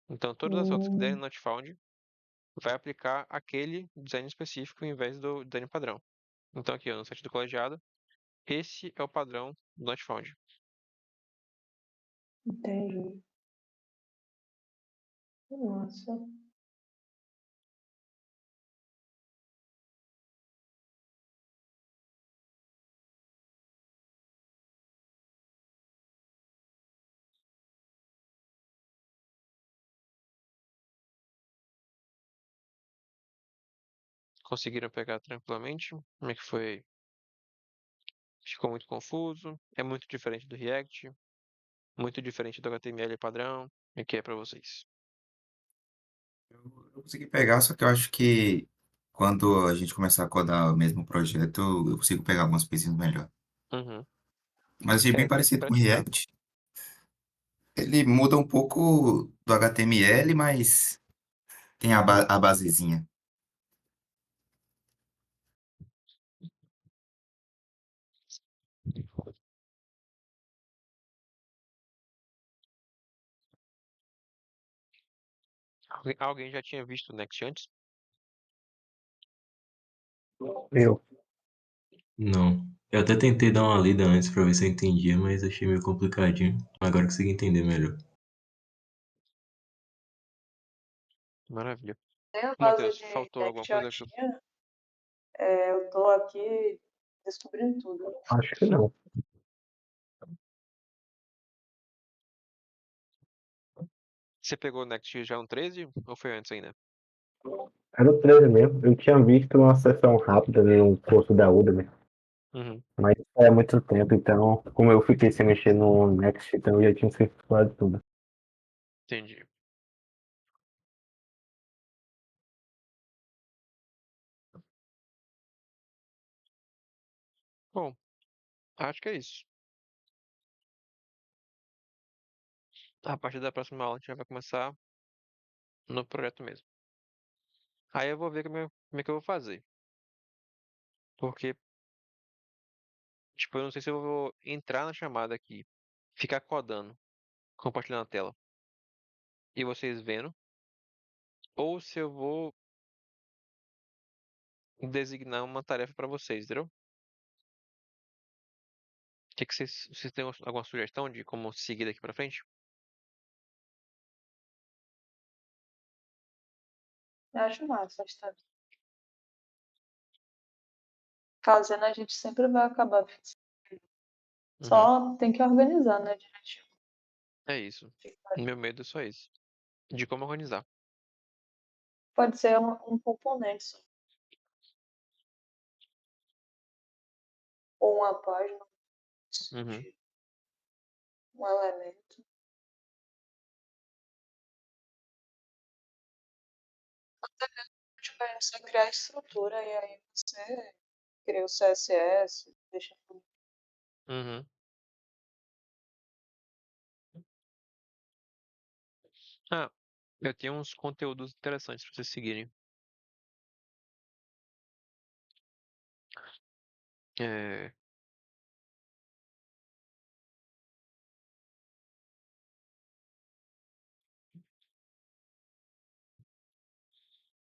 Então, todas as rotas que derem Hum, not found vai aplicar aquele design específico em vez do design padrão. Então, aqui ó, no site do colegiado, esse é o padrão do not found. entendi. Nossa. Conseguiram pegar tranquilamente? Como é que foi? Ficou muito confuso? É muito diferente do React? Muito diferente do HTML padrão? O que é para vocês? Eu consegui pegar, só que eu acho que quando a gente começar a codar o mesmo projeto, eu consigo pegar algumas coisinhas melhor. Uhum. Mas achei bem Tem que parecido com o praticar. React. Ele muda um pouco do HTML, mas tem a basezinha. Alguém já tinha visto o Next antes? Eu. Não. Eu até tentei dar uma lida antes pra ver se eu entendia, mas achei meio complicadinho. Agora consegui entender melhor. Maravilha. Nem a base Matheus, de faltou alguma Next eu coisa que eu... tinha. Eu tô aqui descobrindo tudo. Acho que não. Você pegou o Next já um 13 ou foi antes ainda? Era o 13 mesmo. Eu tinha visto uma sessão rápida no curso da Udemy, Uhum, mas é muito tempo, então, como eu fiquei sem mexer no Next, então eu já tinha esquecido quase tudo. entendi. Bom, acho que é isso. A partir da próxima aula a gente já vai começar no projeto mesmo. Aí eu vou ver como é que eu vou fazer. Porque, tipo, eu não sei se eu vou entrar na chamada aqui, ficar codando, compartilhando a tela e vocês vendo, ou se eu vou designar uma tarefa para vocês, entendeu? Que vocês têm alguma sugestão de como seguir daqui para frente? Eu acho massa, tá? Fazendo a gente sempre vai acabar fixando. Uhum, Só tem que organizar, né, direitinho. é isso. Meu medo é só isso. De como organizar. Pode ser um componente só, ou uma página, Uhum, um elemento. Tipo, a gente só criar a estrutura e aí você cria o CSS, deixa tudo. uhum. Ah, eu tenho uns conteúdos interessantes para vocês seguirem. É,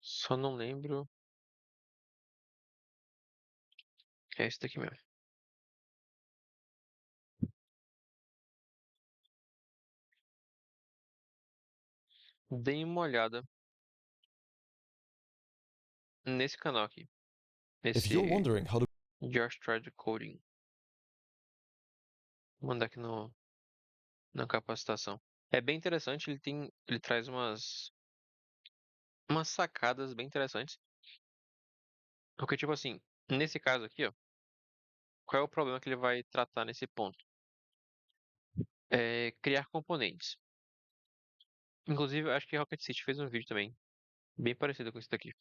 só não lembro. É esse daqui mesmo. Deem uma olhada nesse canal aqui. If you're Nesse wondering how to Just Try the Coding. Vou mandar aqui na capacitação. É bem interessante, ele traz umas sacadas bem interessantes. Porque, tipo assim, nesse caso aqui, ó, qual é o problema que ele vai tratar nesse ponto? É criar componentes. Inclusive, eu acho que Rocket City fez um vídeo também, bem parecido com esse daqui.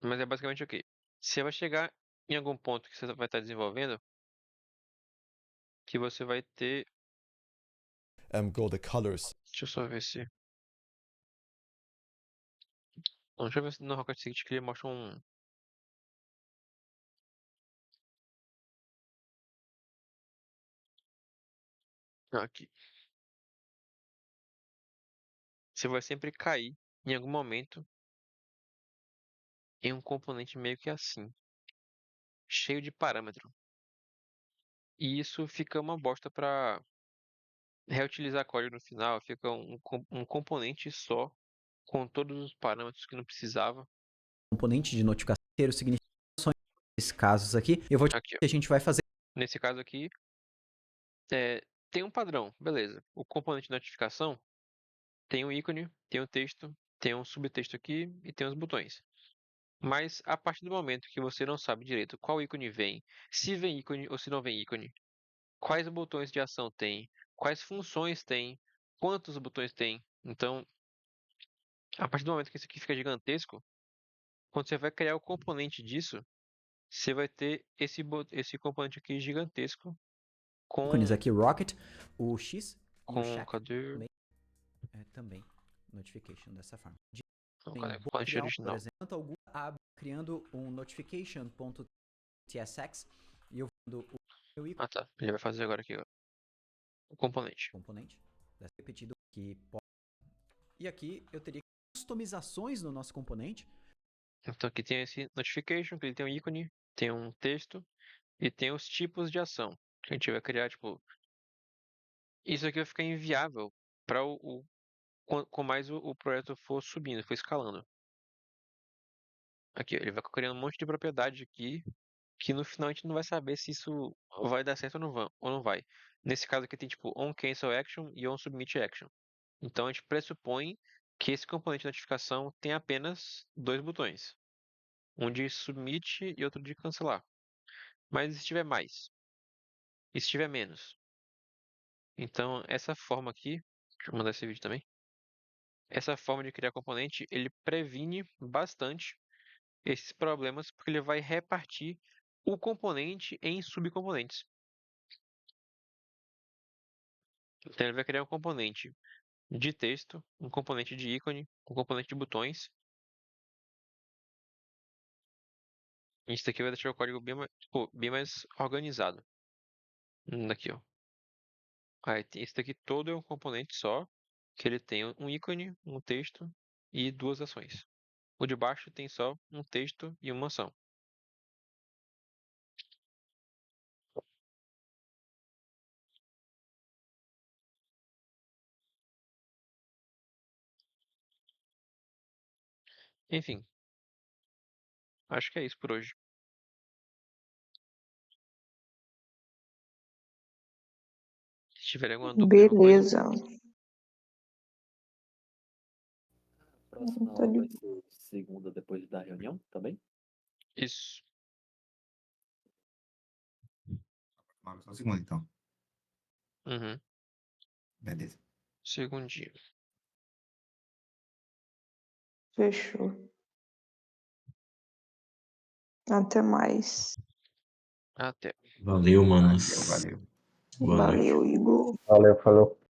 Mas é basicamente o quê? Você vai chegar em algum ponto que você vai estar desenvolvendo, que você vai ter. go the colors. Deixa eu só ver se. Não, deixa eu ver se no Rocket City que ele mostra um. Aqui. Você vai sempre cair em algum momento em um componente meio que assim, cheio de parâmetro. E isso fica uma bosta para reutilizar código no final, fica um componente só com todos os parâmetros que não precisava. Componente de notificação inteiro significa nesses casos aqui. Eu vou te Aqui, ó. que a gente vai fazer. Nesse caso aqui, tem um padrão, beleza. O componente de notificação tem um ícone, tem um texto, tem um subtexto aqui e tem os botões. Mas a partir do momento que você não sabe direito qual ícone vem, se vem ícone ou se não vem ícone, quais botões de ação tem, quais funções tem, quantos botões tem. Então, a partir do momento que isso aqui fica gigantesco, quando você vai criar o componente disso, você vai ter esse componente aqui gigantesco Ícones com, aqui, Rocket, o X e o Shack cadê? também notification dessa forma. Não, Tem cadê o componente criar, por original? exemplo, algum aba criando um notification.tsx e eu vendo o meu ícone Ah, tá. Ele vai fazer agora aqui, ó, o componente. componente repetido que pode E aqui eu teria customizações no nosso componente. Então aqui tem esse notification, que ele tem um ícone, tem um texto e tem os tipos de ação. Que a gente vai criar, tipo, isso aqui vai ficar inviável para com mais o projeto for subindo, for escalando. Aqui, ele vai criando um monte de propriedade aqui, que no final a gente não vai saber se isso vai dar certo ou não vai. Nesse caso aqui tem tipo on cancel action e on submit action. Então a gente pressupõe que esse componente de notificação tem apenas dois botões. Um de submit e outro de cancelar. Mas e se tiver mais? E se tiver menos? Então essa forma aqui, deixa eu mandar esse vídeo também. Essa forma de criar componente, ele previne bastante esses problemas, porque ele vai repartir o componente em subcomponentes. Então ele vai criar um componente de texto, um componente de ícone, um componente de botões. Isso daqui vai deixar o código bem mais organizado. Daqui, ó. Aí esse daqui todo é um componente só, que ele tem um ícone, um texto e duas ações. O de baixo tem só um texto e uma ação. Enfim, acho que é isso por hoje. Se tiver alguma dúvida, alguma coisa, Beleza. A próxima Tá aula de vai ser segunda depois da reunião também? isso. Só um segundo, então. Uhum. Beleza. Segundinho. Fechou. Até mais. Até. Valeu, Valeu, manos. valeu. Boa noite. Valeu, Igor. Valeu, falou.